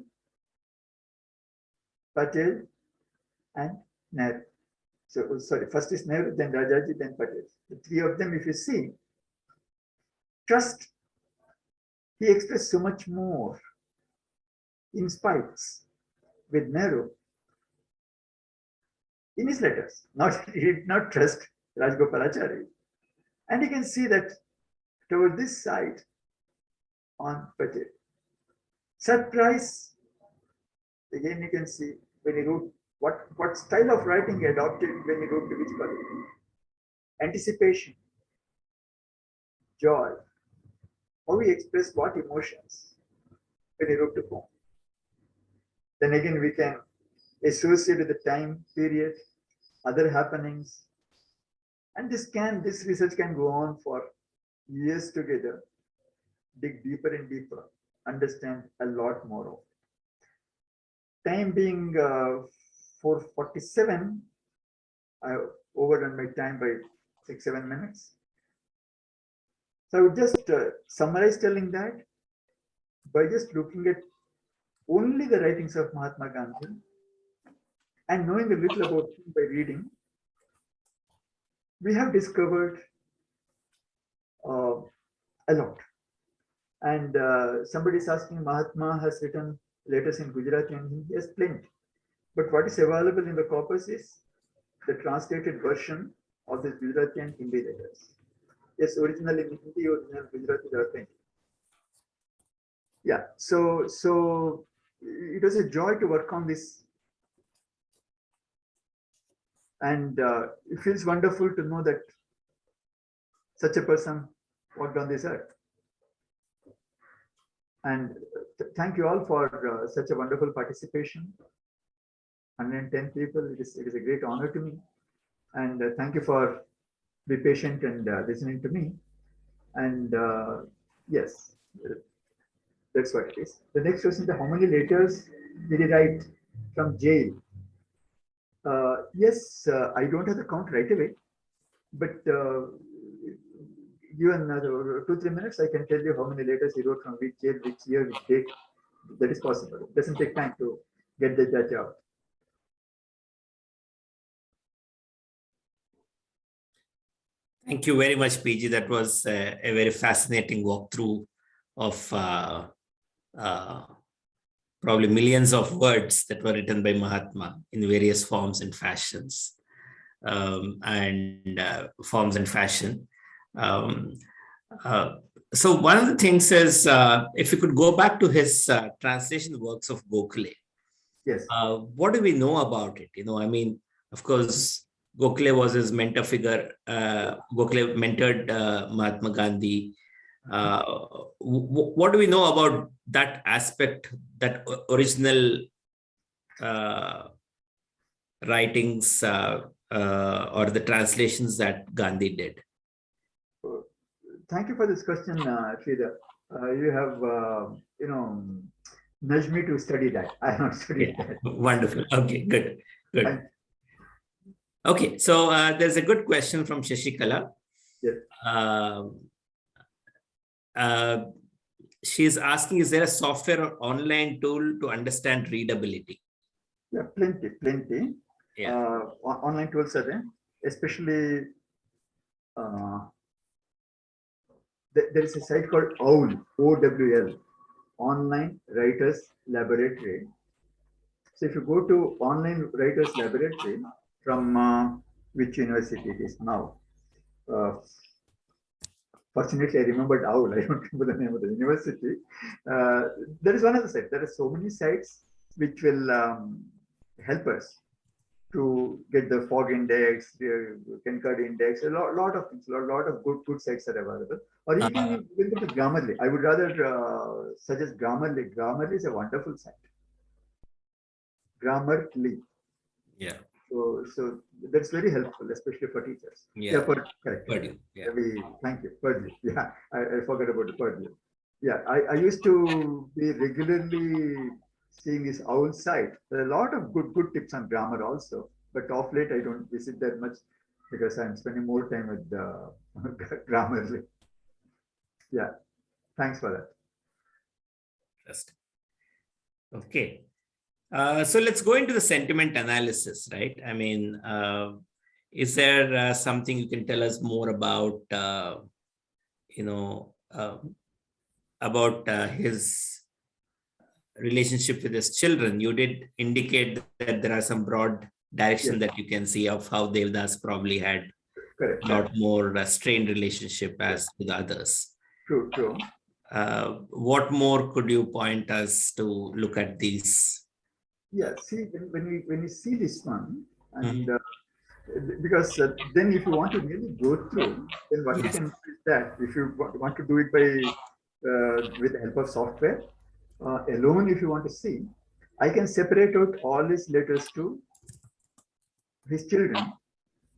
Patel, and Nehru. So, sorry, first is Nehru, then Rajaji, then Patel. The three of them, if you see, trust, he expressed so much more in spites with Nehru in his letters. He did not trust Rajgopalachari. And you can see that toward this side on Patel. Surprise, again you can see when he wrote what style of writing he adopted when he wrote to which colleague. Anticipation, joy, how he expressed what emotions when he wrote the poem. Then again we can associate with the time period, other happenings, and this research can go on for years together, dig deeper and deeper, understand a lot more of it. Time being 4:47, I overdone my time by 6-7 minutes. So I would just summarize telling that by just looking at only the writings of Mahatma Gandhi and knowing a little about him by reading, we have discovered a lot. And somebody is asking, Mahatma has written letters in Gujarati and Hindi. Yes, plenty. But what is available in the corpus is the translated version of the Gujarati and Hindi letters. Yes, original in Hindi, original Gujarati, there are plenty. Yeah, so it was a joy to work on this. And it feels wonderful to know that such a person walked on this earth. And thank you all for such a wonderful participation. 110 people, it is a great honor to me. And thank you for being patient and listening to me. And yes, that's what it is. The next question is, how many letters did he write from jail? Yes, I don't have the count right away, but given 2-3 minutes, I can tell you how many letters he wrote from which jail, which year, which date. That is possible. It doesn't take time to get the judge out. Thank you very much, PG. That was a very fascinating walkthrough of probably millions of words that were written by Mahatma in various forms and fashions, forms and fashion. So one of the things is, if you could go back to his translation works of Gokhale, yes, what do we know about it? I mean, of course, Gokhale was his mentor figure. Gokhale mentored Mahatma Gandhi. What do we know about that aspect, that original writings or the translations that Gandhi did? Thank you for this question, Sridhar. You have, nudged me to study that. I have not studied that. Wonderful. Okay, good. Okay, so there's a good question from Shashikala. Yes. She's asking, is there a software or online tool to understand readability? Yeah, plenty. Yeah. Online tools are there, especially there is a site called OWL, OWL, Online Writers Laboratory. So if you go to Online Writers Laboratory from which university it is now, fortunately I remembered OWL, I don't remember the name of the university. There is one other site. There are so many sites which will help us to get the fog index, the Concord index, a lot of things, a lot of good sites are available. Or you can even go to Grammarly. I would rather suggest Grammarly. Grammarly is a wonderful site. Grammarly. Yeah. So that's very helpful, especially for teachers. Yeah. Correct. Purdue. Yeah. Thank you. Purdue. Yeah, I forgot about the Purdue. Yeah, I used to be regularly seeing this owl site. There are a lot of good tips on grammar also, but off late I don't visit that much because I'm spending more time with Grammarly. Yeah, thanks for that. Interesting. Okay. So let's go into the sentiment analysis, right? I mean, is there something you can tell us more about, his relationship with his children? You did indicate that there are some broad direction that you can see of how Devdas probably had a lot more strained relationship as with others. True. What more could you point us to look at these? Yeah, see, when we see this one, and because then if you want to really go through, then what you can do is that if you want to do it by with the help of software alone, if you want to see, I can separate out all his letters to his children.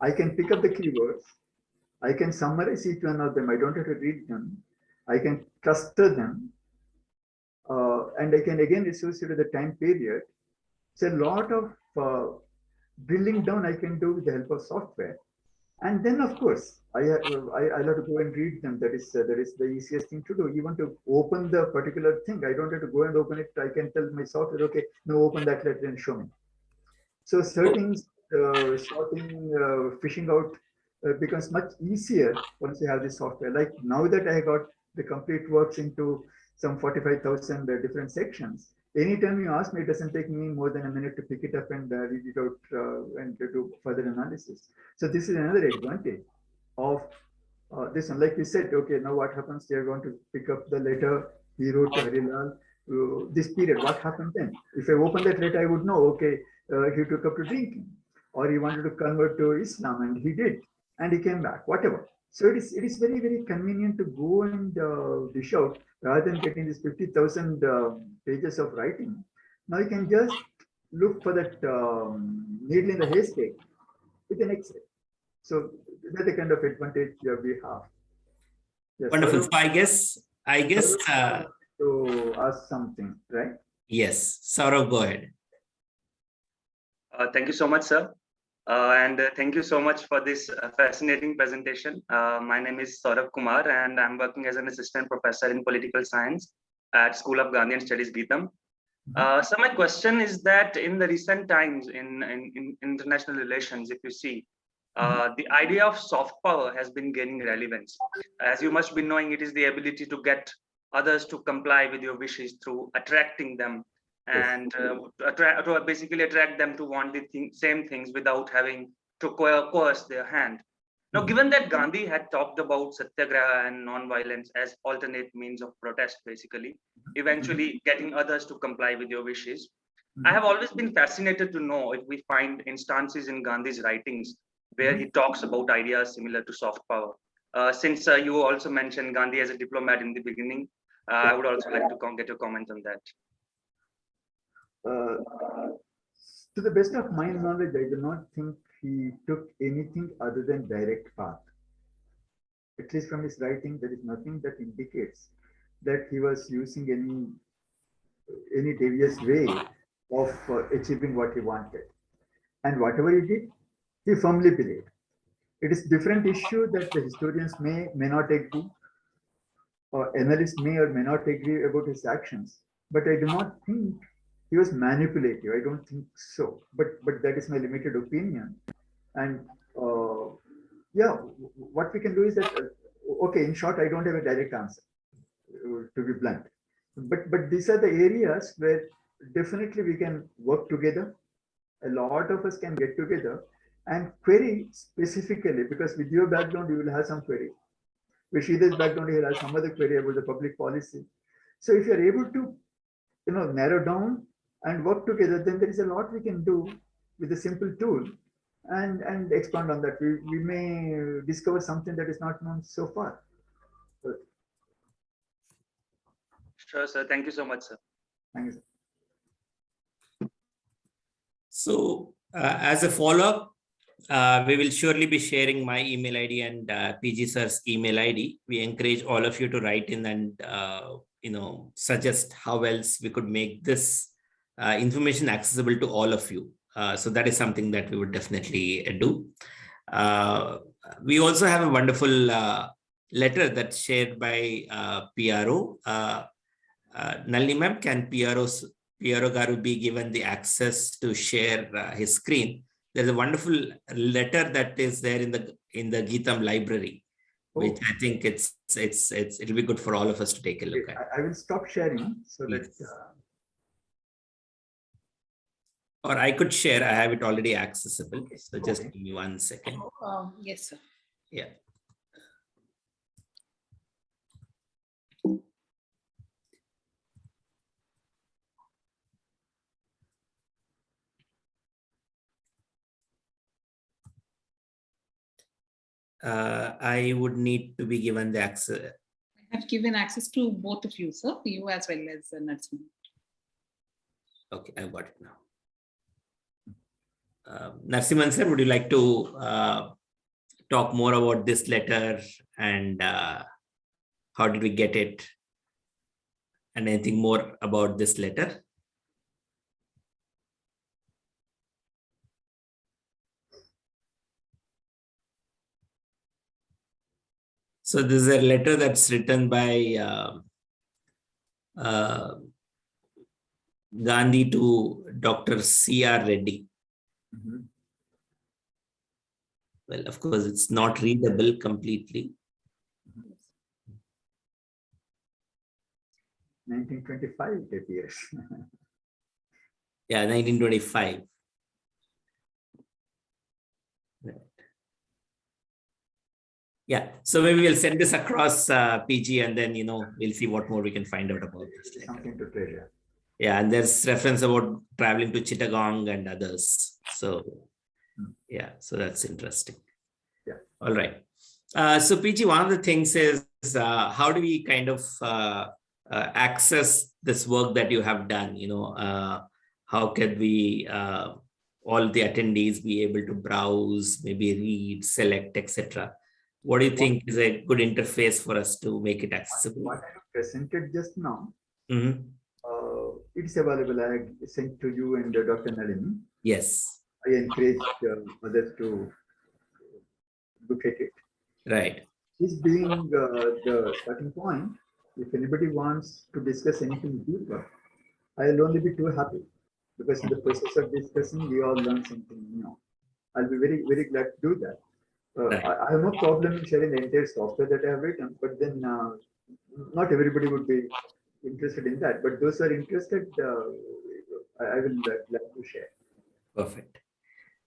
I can pick up the keywords. I can summarize each one of them. I don't have to read them. I can cluster them. And I can again associate with the time period. It's a lot of drilling down I can do with the help of software. And then, of course, I have to go and read them. That is the easiest thing to do. Even to open the particular thing, I don't have to go and open it. I can tell my software, okay, no, open that letter and show me. So sorting, fishing out becomes much easier once you have this software. Like now that I got the complete works into some 45,000 different sections. Anytime you ask me, it doesn't take me more than a minute to pick it up and read it out and to do further analysis. So this is another advantage of this one. Like you said, okay, now what happens? They're going to pick up the letter he wrote to Harilal. This period, what happened then? If I open that letter, I would know, okay, he took up to drinking, or he wanted to convert to Islam, and he did, and he came back, whatever. So it is very, very convenient to go and dish out rather than getting this 50,000 pages of writing. Now you can just look for that needle in the haystack with an X-ray. So that's the kind of advantage we have. Yes, wonderful. So I guess to ask something, right? Yes, Saurav, go ahead. Thank you so much, sir. And thank you so much for this fascinating presentation. My name is Saurav Kumar, and I'm working as an assistant professor in political science at School of Gandhian Studies, Gitam. So my question is that in the recent times in international relations, if you see, the idea of soft power has been gaining relevance. As you must be knowing, it is the ability to get others to comply with your wishes through attracting them and to basically attract them to want the same things without having to coerce their hand. Now, given that Gandhi had talked about satyagraha and non-violence as alternate means of protest, basically, eventually getting others to comply with your wishes, I have always been fascinated to know if we find instances in Gandhi's writings where he talks about ideas similar to soft power. Since you also mentioned Gandhi as a diplomat in the beginning, I would also like to get your comment on that. To the best of my knowledge, I do not think he took anything other than direct path. At least from his writing, there is nothing that indicates that he was using any devious way of achieving what he wanted. And whatever he did, he firmly believed. It is a different issue that the historians may not agree, or analysts may or may not agree about his actions. But I do not think he was manipulative. I don't think so. But that is my limited opinion. And yeah, what we can do is that, okay, in short, I don't have a direct answer, to be blunt. But these are the areas where definitely we can work together. A lot of us can get together and query specifically, because with your background, you will have some query. With Sridhar's background, he will have some other query about the public policy. So if you're able to, narrow down and work together, then there is a lot we can do with a simple tool and expand on that. We may discover something that is not known so far. Sure, sir. Thank you so much, sir. Thank you, sir. So as a follow-up, we will surely be sharing my email ID and PG sir's email ID. We encourage all of you to write in and suggest how else we could make this information accessible to all of you. So that is something that we would definitely do. We also have a wonderful letter that's shared by PRO. Nalini ma'am, can PRO Garu be given the access to share his screen? There's a wonderful letter that is there in the Gitam library, which I think it'll be good for all of us to take a look at. I will stop sharing so that. Or I could share. I have it already accessible. So just give me 1 second. Yes, sir. Yeah. I would need to be given the access. I have given access to both of you, sir, you as well as Narasimhan. Okay, I've got it now. Narasimhan sir, would you like to talk more about this letter and how did we get it? And anything more about this letter? So this is a letter that's written by Gandhi to Dr. C.R. Reddy. Mm-hmm. Well, of course, it's not readable completely. 1925 it appears. Yeah, 1925. Right. Yeah, so maybe we'll send this across PG and then, we'll see what more we can find out about this letter. Something to treasure. Yeah, and there's reference about traveling to Chittagong and others. So, yeah, so that's interesting. Yeah. All right. So PG, one of the things is how do we kind of access this work that you have done? How can we, all the attendees, be able to browse, maybe read, select, etc.? What do you think is a good interface for us to make it accessible? What I presented just now, Mm-hmm. It's available. I sent to you and Dr. Nalini. Yes. I encourage others to look at it. Right. This being the starting point, if anybody wants to discuss anything deeper, I'll only be too happy, because in the process of discussing, we all learn something new. I'll be very, very glad to do that. Right. I have no problem in sharing the entire software that I have written, but then not everybody would be interested in that. But those who are interested, I will glad to share. Perfect.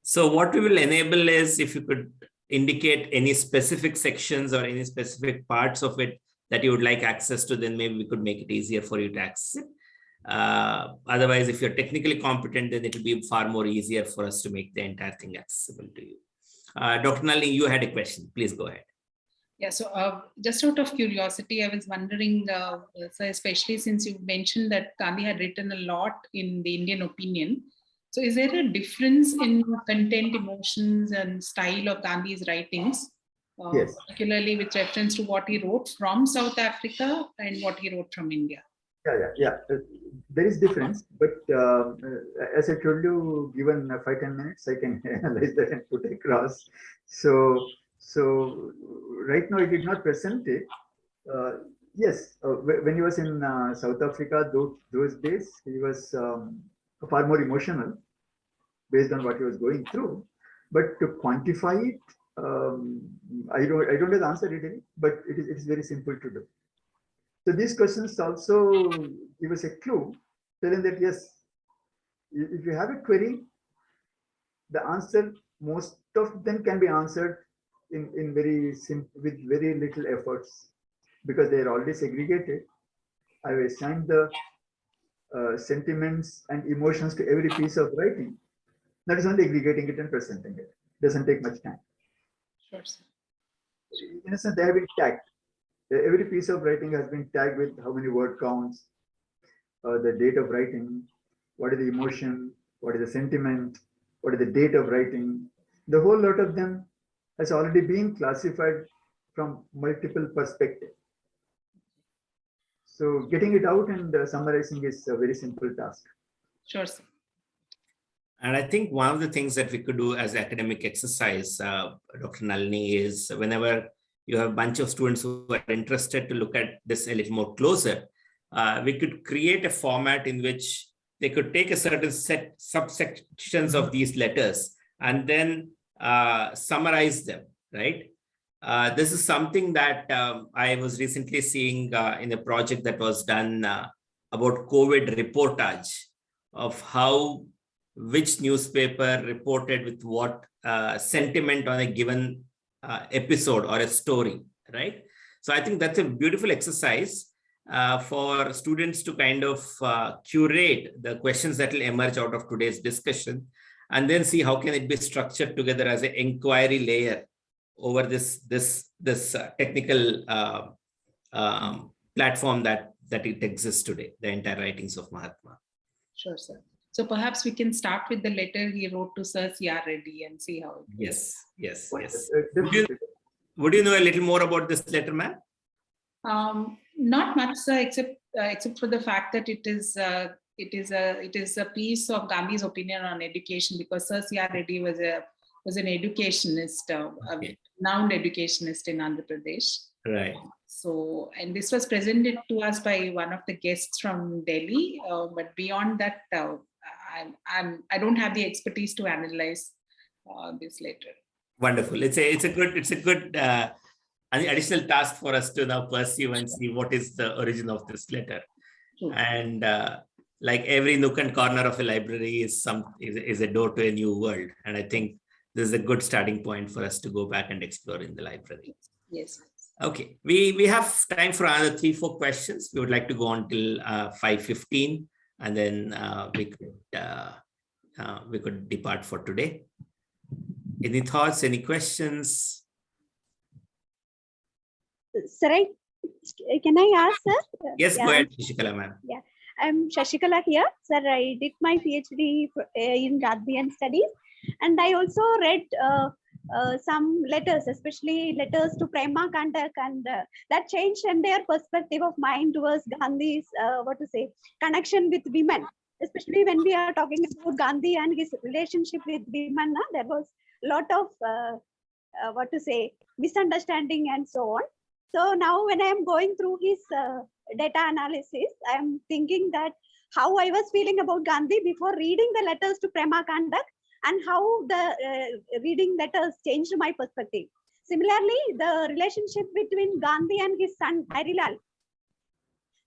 So what we will enable is if you could indicate any specific sections or any specific parts of it that you would like access to, then maybe we could make it easier for you to access it. Otherwise, if you're technically competent, then it will be far more easier for us to make the entire thing accessible to you. Dr. Nalini, you had a question. Please go ahead. Yeah, so just out of curiosity, I was wondering, so especially since you mentioned that Gandhi had written a lot in the Indian opinion. So is there a difference in content, emotions, and style of Gandhi's writings, Yes. particularly with reference to what he wrote from South Africa and what he wrote from India? Yeah. There is difference, but as I told you, given 5-10 minutes, I can analyze that and put across. So right now I did not present it. Yes, when he was in South Africa, those days, he was far more emotional based on what he was going through. But to quantify it, I don't have the answer really, but it is very simple to do. So these questions also give us a clue, telling that yes, if you have a query, the answer, most of them can be answered in very simple, with very little efforts, because they are already segregated. I have assigned the sentiments and emotions to every piece of writing. That is only aggregating it and presenting it. Doesn't take much time. Sure, sir. In a sense, they have been tagged. Every piece of writing has been tagged with how many word counts, the date of writing, what is the emotion, what is the sentiment, what is the date of writing. The whole lot of them has already been classified from multiple perspectives. So getting it out and summarizing is a very simple task. Sure, sir. And I think one of the things that we could do as academic exercise, Dr. Nalini, is whenever you have a bunch of students who are interested to look at this a little more closer, we could create a format in which they could take a certain set subsections of these letters and then summarize them, right? This is something that I was recently seeing in a project that was done about COVID reportage of how which newspaper reported with what sentiment on a given episode or a story, right? So I think that's a beautiful exercise for students to kind of curate the questions that will emerge out of today's discussion, and then see how can it be structured together as an inquiry layer over this technical platform that it exists today, the entire writings of Mahatma. Sure, sir. So perhaps we can start with the letter he wrote to Sir C.R. Reddy and see how it goes. Yes. Definitely. Would you know a little more about this letter, ma'am? Not much, sir, except for the fact that it is a piece of Gandhi's opinion on education, because Sir C.R. Reddy was an educationist, a renowned educationist in Andhra Pradesh. Right. So, and this was presented to us by one of the guests from Delhi. But beyond that, I don't have the expertise to analyze this letter. Wonderful. It's a good additional task for us to now pursue and see what is the origin of this letter. True. And like every nook and corner of a library is a door to a new world. And I think this is a good starting point for us to go back and explore in the library. Yes. Okay, we have time for another 3-4 questions. We would like to go on till 5:15, and then we could depart for today. Any thoughts? Any questions? Sir, can I ask, sir? Yes, go ahead, Shashikala, ma'am. Yeah, I'm Shashikala here. Sir, I did my PhD in Gandhian studies, and I also read some letters, especially letters to Prema Kandak, and that changed their perspective of mine towards Gandhi's connection with women. Especially when we are talking about Gandhi and his relationship with women, there was a lot of misunderstanding and so on. So now when I am going through his data analysis, I am thinking that how I was feeling about Gandhi before reading the letters to Prema Kandak, and how the reading letters changed my perspective. Similarly, the relationship between Gandhi and his son Harilal,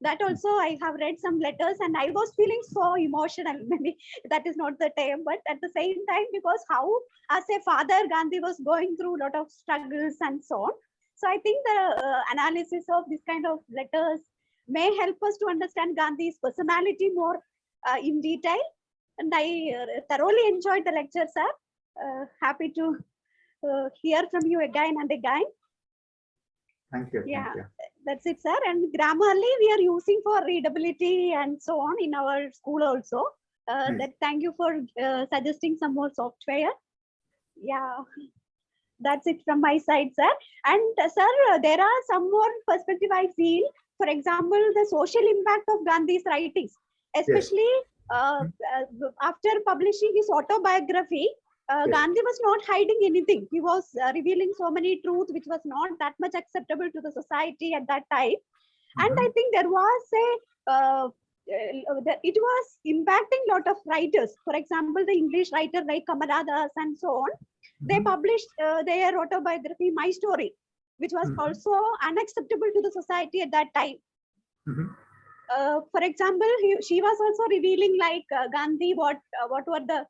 that also I have read some letters and I was feeling so emotional. Maybe that is not the term, but at the same time, because how as a father Gandhi was going through a lot of struggles and so on. So I think the analysis of this kind of letters may help us to understand Gandhi's personality more in detail. And I thoroughly enjoyed the lecture, sir. Happy to hear from you again and again. Thank you. Yeah, Thank you. that's it, sir. And Grammarly we are using for readability and so on in our school also. That thank you for suggesting some more software. Yeah, that's it from my side, sir. And sir, there are some more perspective I feel. For example, the social impact of Gandhi's writings, especially after publishing his autobiography, Gandhi was not hiding anything. He was revealing so many truths which was not that much acceptable to the society at that time. And I think there was it was impacting a lot of writers. For example, the English writer like Kamala Das and so on, they published their autobiography, My Story, which was also unacceptable to the society at that time. For example, she was also revealing like Gandhi, what were the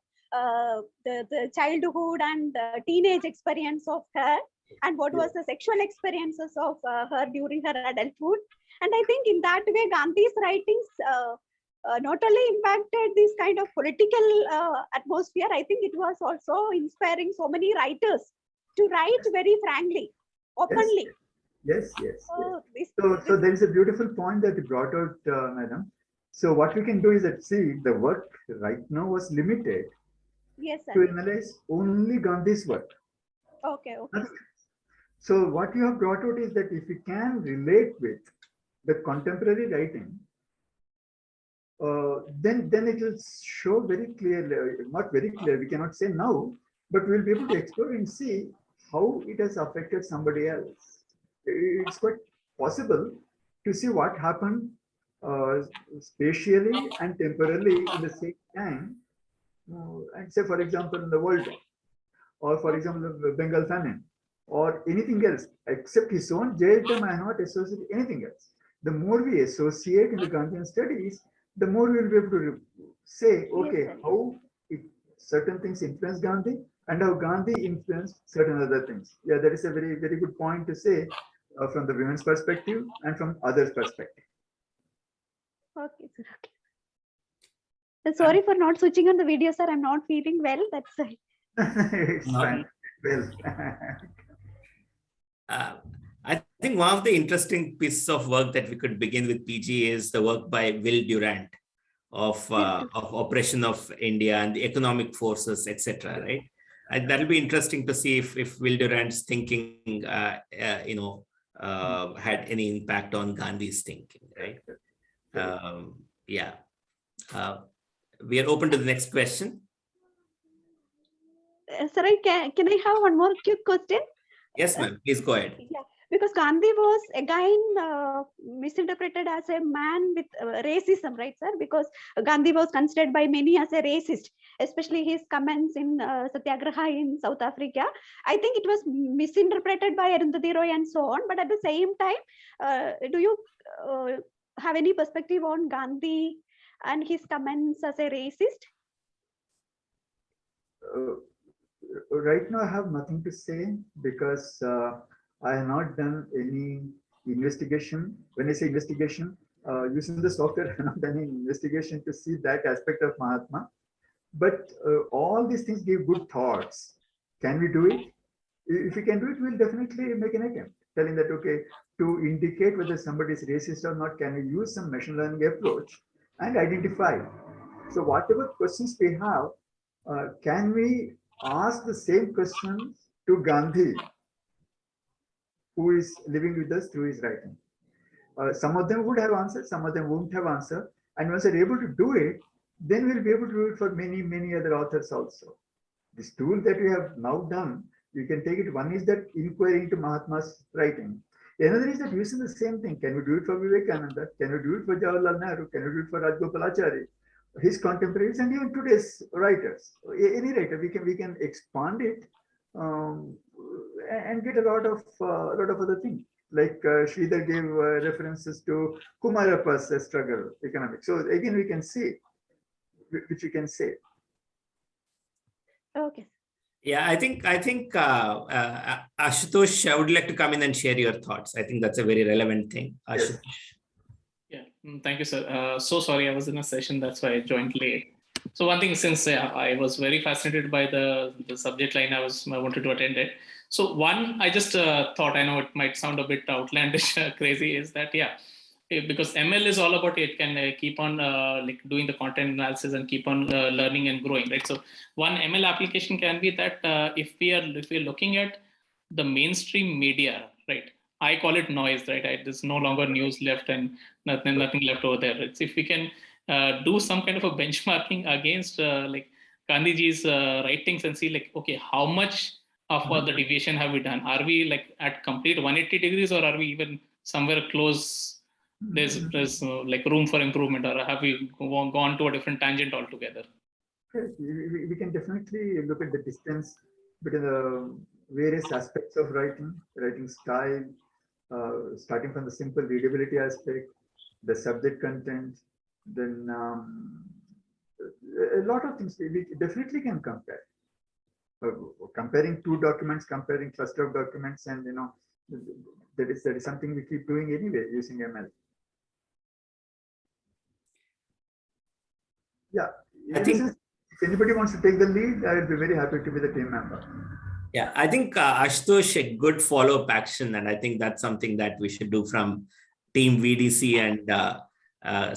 childhood and teenage experience of her, and what was the sexual experiences of her during her adulthood. And I think in that way, Gandhi's writings not only impacted this kind of political atmosphere, I think it was also inspiring so many writers to write very frankly, openly. Yes. So there is a beautiful point that you brought out, madam. So what we can do is that, see, the work right now was limited Yes, to sir. analyze only Gandhi's work. Okay. So what you have brought out is that if we can relate with the contemporary writing, then it will show very clearly, not very clear, we cannot say now, but we'll be able to explore and see how it has affected somebody else. It's quite possible to see what happened spatially and temporally in the same time, and say, for example, in the World War, or for example, the Bengal famine, or anything else, except his own Gitam, I not associate anything else. The more we associate in the Gandhian studies, the more we will be able to say, okay, Yes, how certain things influence Gandhi and how Gandhi influenced certain other things. Yeah, that is a very, very good point to say from the women's perspective and from others' perspective. Okay, sir. Okay. Sorry for not switching on the video, sir. I'm not feeling well. That's why. It's fine. Well, I think one of the interesting pieces of work that we could begin with, PG, is the work by Will Durant of Operation of India and the economic forces, etc. Right? And that'll be interesting to see if Will Durant's thinking, had any impact on Gandhi's thinking. Right? We are open to the next question. Sir, can I have one more quick question? Yes, ma'am. Please go ahead. Yeah, because Gandhi was again misinterpreted as a man with racism, right, sir? Because Gandhi was considered by many as a racist, especially his comments in Satyagraha in South Africa. I think it was misinterpreted by Arundhati Roy and so on. But at the same time, do you have any perspective on Gandhi and his comments as a racist? Right now, I have nothing to say because I have not done any investigation. When I say investigation, using the software, I have not done any investigation to see that aspect of Mahatma. But all these things give good thoughts. Can we do it? If we can do it, we'll definitely make an attempt. Telling that, okay, to indicate whether somebody is racist or not, can we use some machine learning approach and identify? So whatever questions we have, can we ask the same questions to Gandhi, who is living with us through his writing? Some of them would have answered, some of them won't have answered. And once we're able to do it, then we'll be able to do it for many, many other authors also. This tool that we have now done, you can take it. One is that inquiry into Mahatma's writing. Another is that using the same thing. Can we do it for Vivekananda? Can we do it for Jawaharlal Nehru? Can we do it for Rajgopalachari? His contemporaries and even today's writers. Any writer, we can expand it and get a lot of other things. Like Sridhar gave references to Kumarappa's struggle economics. So again, we can see, which we can say. Okay. Yeah, I think Ashutosh, I would like to come in and share your thoughts. I think that's a very relevant thing. Ashutosh. Yeah, thank you, sir. So sorry, I was in a session, that's why I joined late. So one thing, since I was very fascinated by the subject line, I wanted to attend it. So one, I just thought, I know it might sound a bit outlandish, crazy, is that, because ML is all about it can keep on like doing the content analysis and keep on learning and growing, right? So one ML application can be that if we're looking at the mainstream media, right? I call it noise, right? There's no longer news left and nothing left over there. It's if we can do some kind of a benchmarking against like Gandhiji's writings and see like, okay, how much of the deviation have we done? Are we like at complete 180 degrees or are we even somewhere close? There's like room for improvement, or have we gone to a different tangent altogether? We can definitely look at the distance between the various aspects of writing style, starting from the simple readability aspect, the subject content, then a lot of things we definitely can compare. Comparing two documents, comparing cluster of documents, and that is something we keep doing anyway using ML. Yeah, I think if anybody wants to take the lead, I will be very happy to be the team member. Yeah, I think Ashutosh, a good follow-up action, and I think that's something that we should do from Team VDC and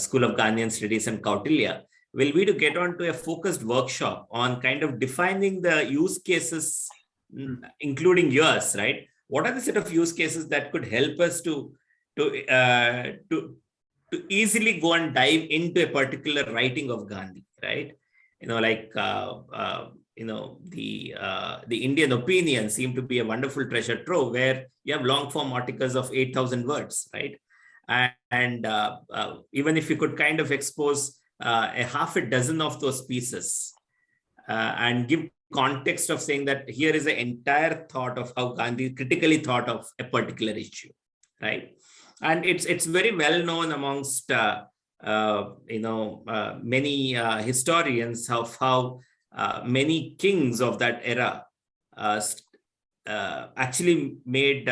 School of Gandhian Studies and Kautilya, will be to get on to a focused workshop on kind of defining the use cases, including yours, right? What are the set of use cases that could help us to easily go and dive into a particular writing of Gandhi, right? Like the Indian opinion seemed to be a wonderful treasure trove where you have long form articles of 8,000 words, right? And even if you could kind of expose a half a dozen of those pieces and give context of saying that here is an entire thought of how Gandhi critically thought of a particular issue, right? And it's very well known amongst many historians of how many kings of that era actually made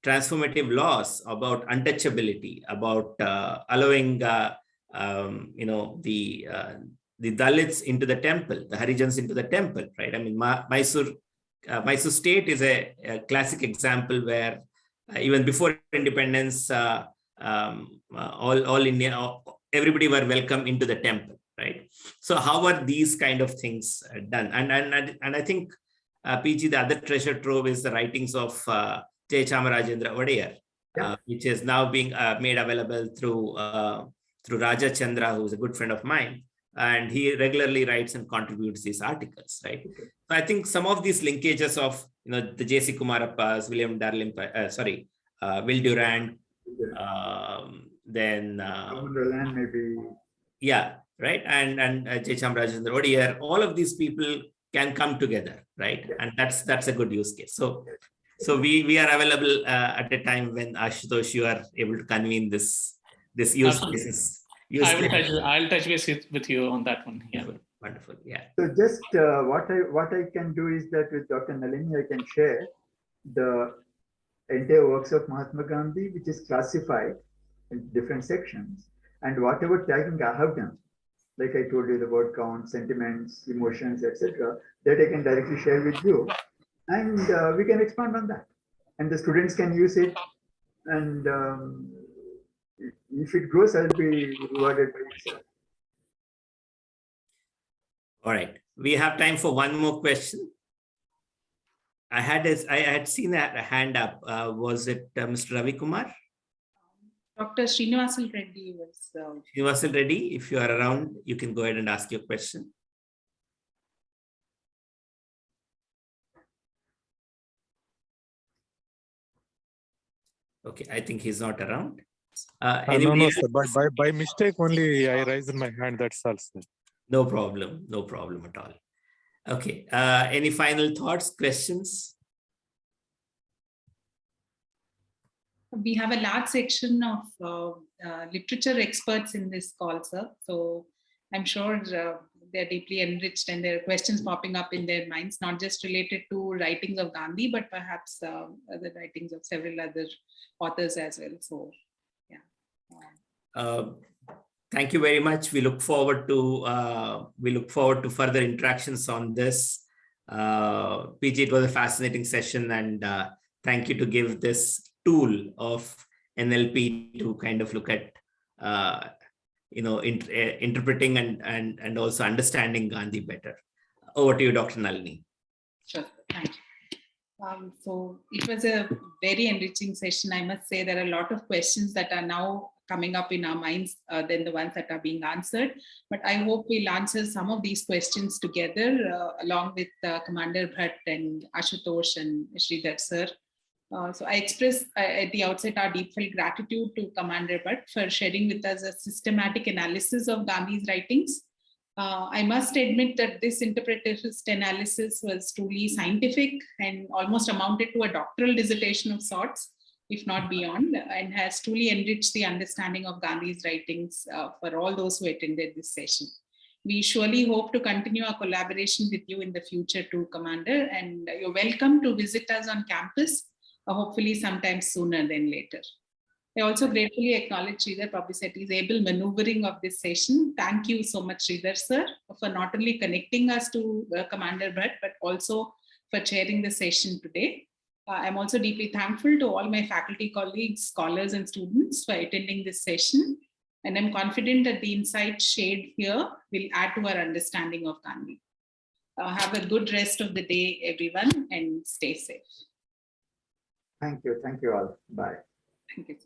transformative laws about untouchability, about allowing the Dalits into the temple, the Harijans into the temple, right? I mean, Mysore state is a classic example where even before independence, all India, everybody were welcome into the temple, right? So how are these kind of things done? And I think PG, the other treasure trove is the writings of J. Chamarajendra Odear, which is now being made available through Raja Chandra, who is a good friend of mine. And he regularly writes and contributes these articles, right? Okay. So I think some of these linkages of the J.C. Kumarappas, William Darling, Will Durant, then maybe. Yeah, right, and J. Chamarajendra Odear, all of these people can come together, right? Yeah. And that's a good use case. So we are available at a time when Ashutosh, you are able to convene this use cases. I'll touch base with you on that one. Yeah, wonderful. Yeah. So just what I can do is that with Dr. Nalini, I can share the entire works of Mahatma Gandhi, which is classified in different sections, and whatever tagging I have done, like I told you, the word count, sentiments, emotions, etc., that I can directly share with you, and we can expand on that, and the students can use it, and if it grows, I'll be rewarded by itself. All right, we have time for one more question. I had seen a hand up. Was it Mr. Ravi Kumar? Dr. Srinivasal Reddy was. Srinivasal Reddy, if you are around, you can go ahead and ask your question. Okay, I think he's not around. No, sir. By mistake only I raised my hand. That's all, sir. No problem at all. Okay. Any final thoughts, questions? We have a large section of literature experts in this call, sir. So I'm sure they're deeply enriched and there are questions popping up in their minds, not just related to writings of Gandhi, but perhaps the writings of several other authors as well. So, yeah. Thank you very much. We look forward to further interactions on this. PG, it was a fascinating session, and thank you to give this tool of NLP to kind of look at interpreting and also understanding Gandhi better. Over to you, Dr. Nalini. Sure, thank you. So it was a very enriching session. I must say there are a lot of questions that are now coming up in our minds than the ones that are being answered. But I hope we'll answer some of these questions together along with Commander Bhat and Ashutosh and Sridhar sir. So I express at the outset our deepfelt gratitude to Commander Bhat for sharing with us a systematic analysis of Gandhi's writings. I must admit that this interpretivist analysis was truly scientific and almost amounted to a doctoral dissertation of sorts, if not beyond, and has truly enriched the understanding of Gandhi's writings for all those who attended this session. We surely hope to continue our collaboration with you in the future too, Commander, and you're welcome to visit us on campus, hopefully sometime sooner than later. I also gratefully acknowledge Sridhar Pabbishetty's able maneuvering of this session. Thank you so much, Sridhar sir, for not only connecting us to Commander Bhat, but also for chairing the session today. I'm also deeply thankful to all my faculty colleagues, scholars, and students for attending this session. And I'm confident that the insights shared here will add to our understanding of Gandhi. Have a good rest of the day, everyone, and stay safe. Thank you. Thank you all. Bye. Thank you.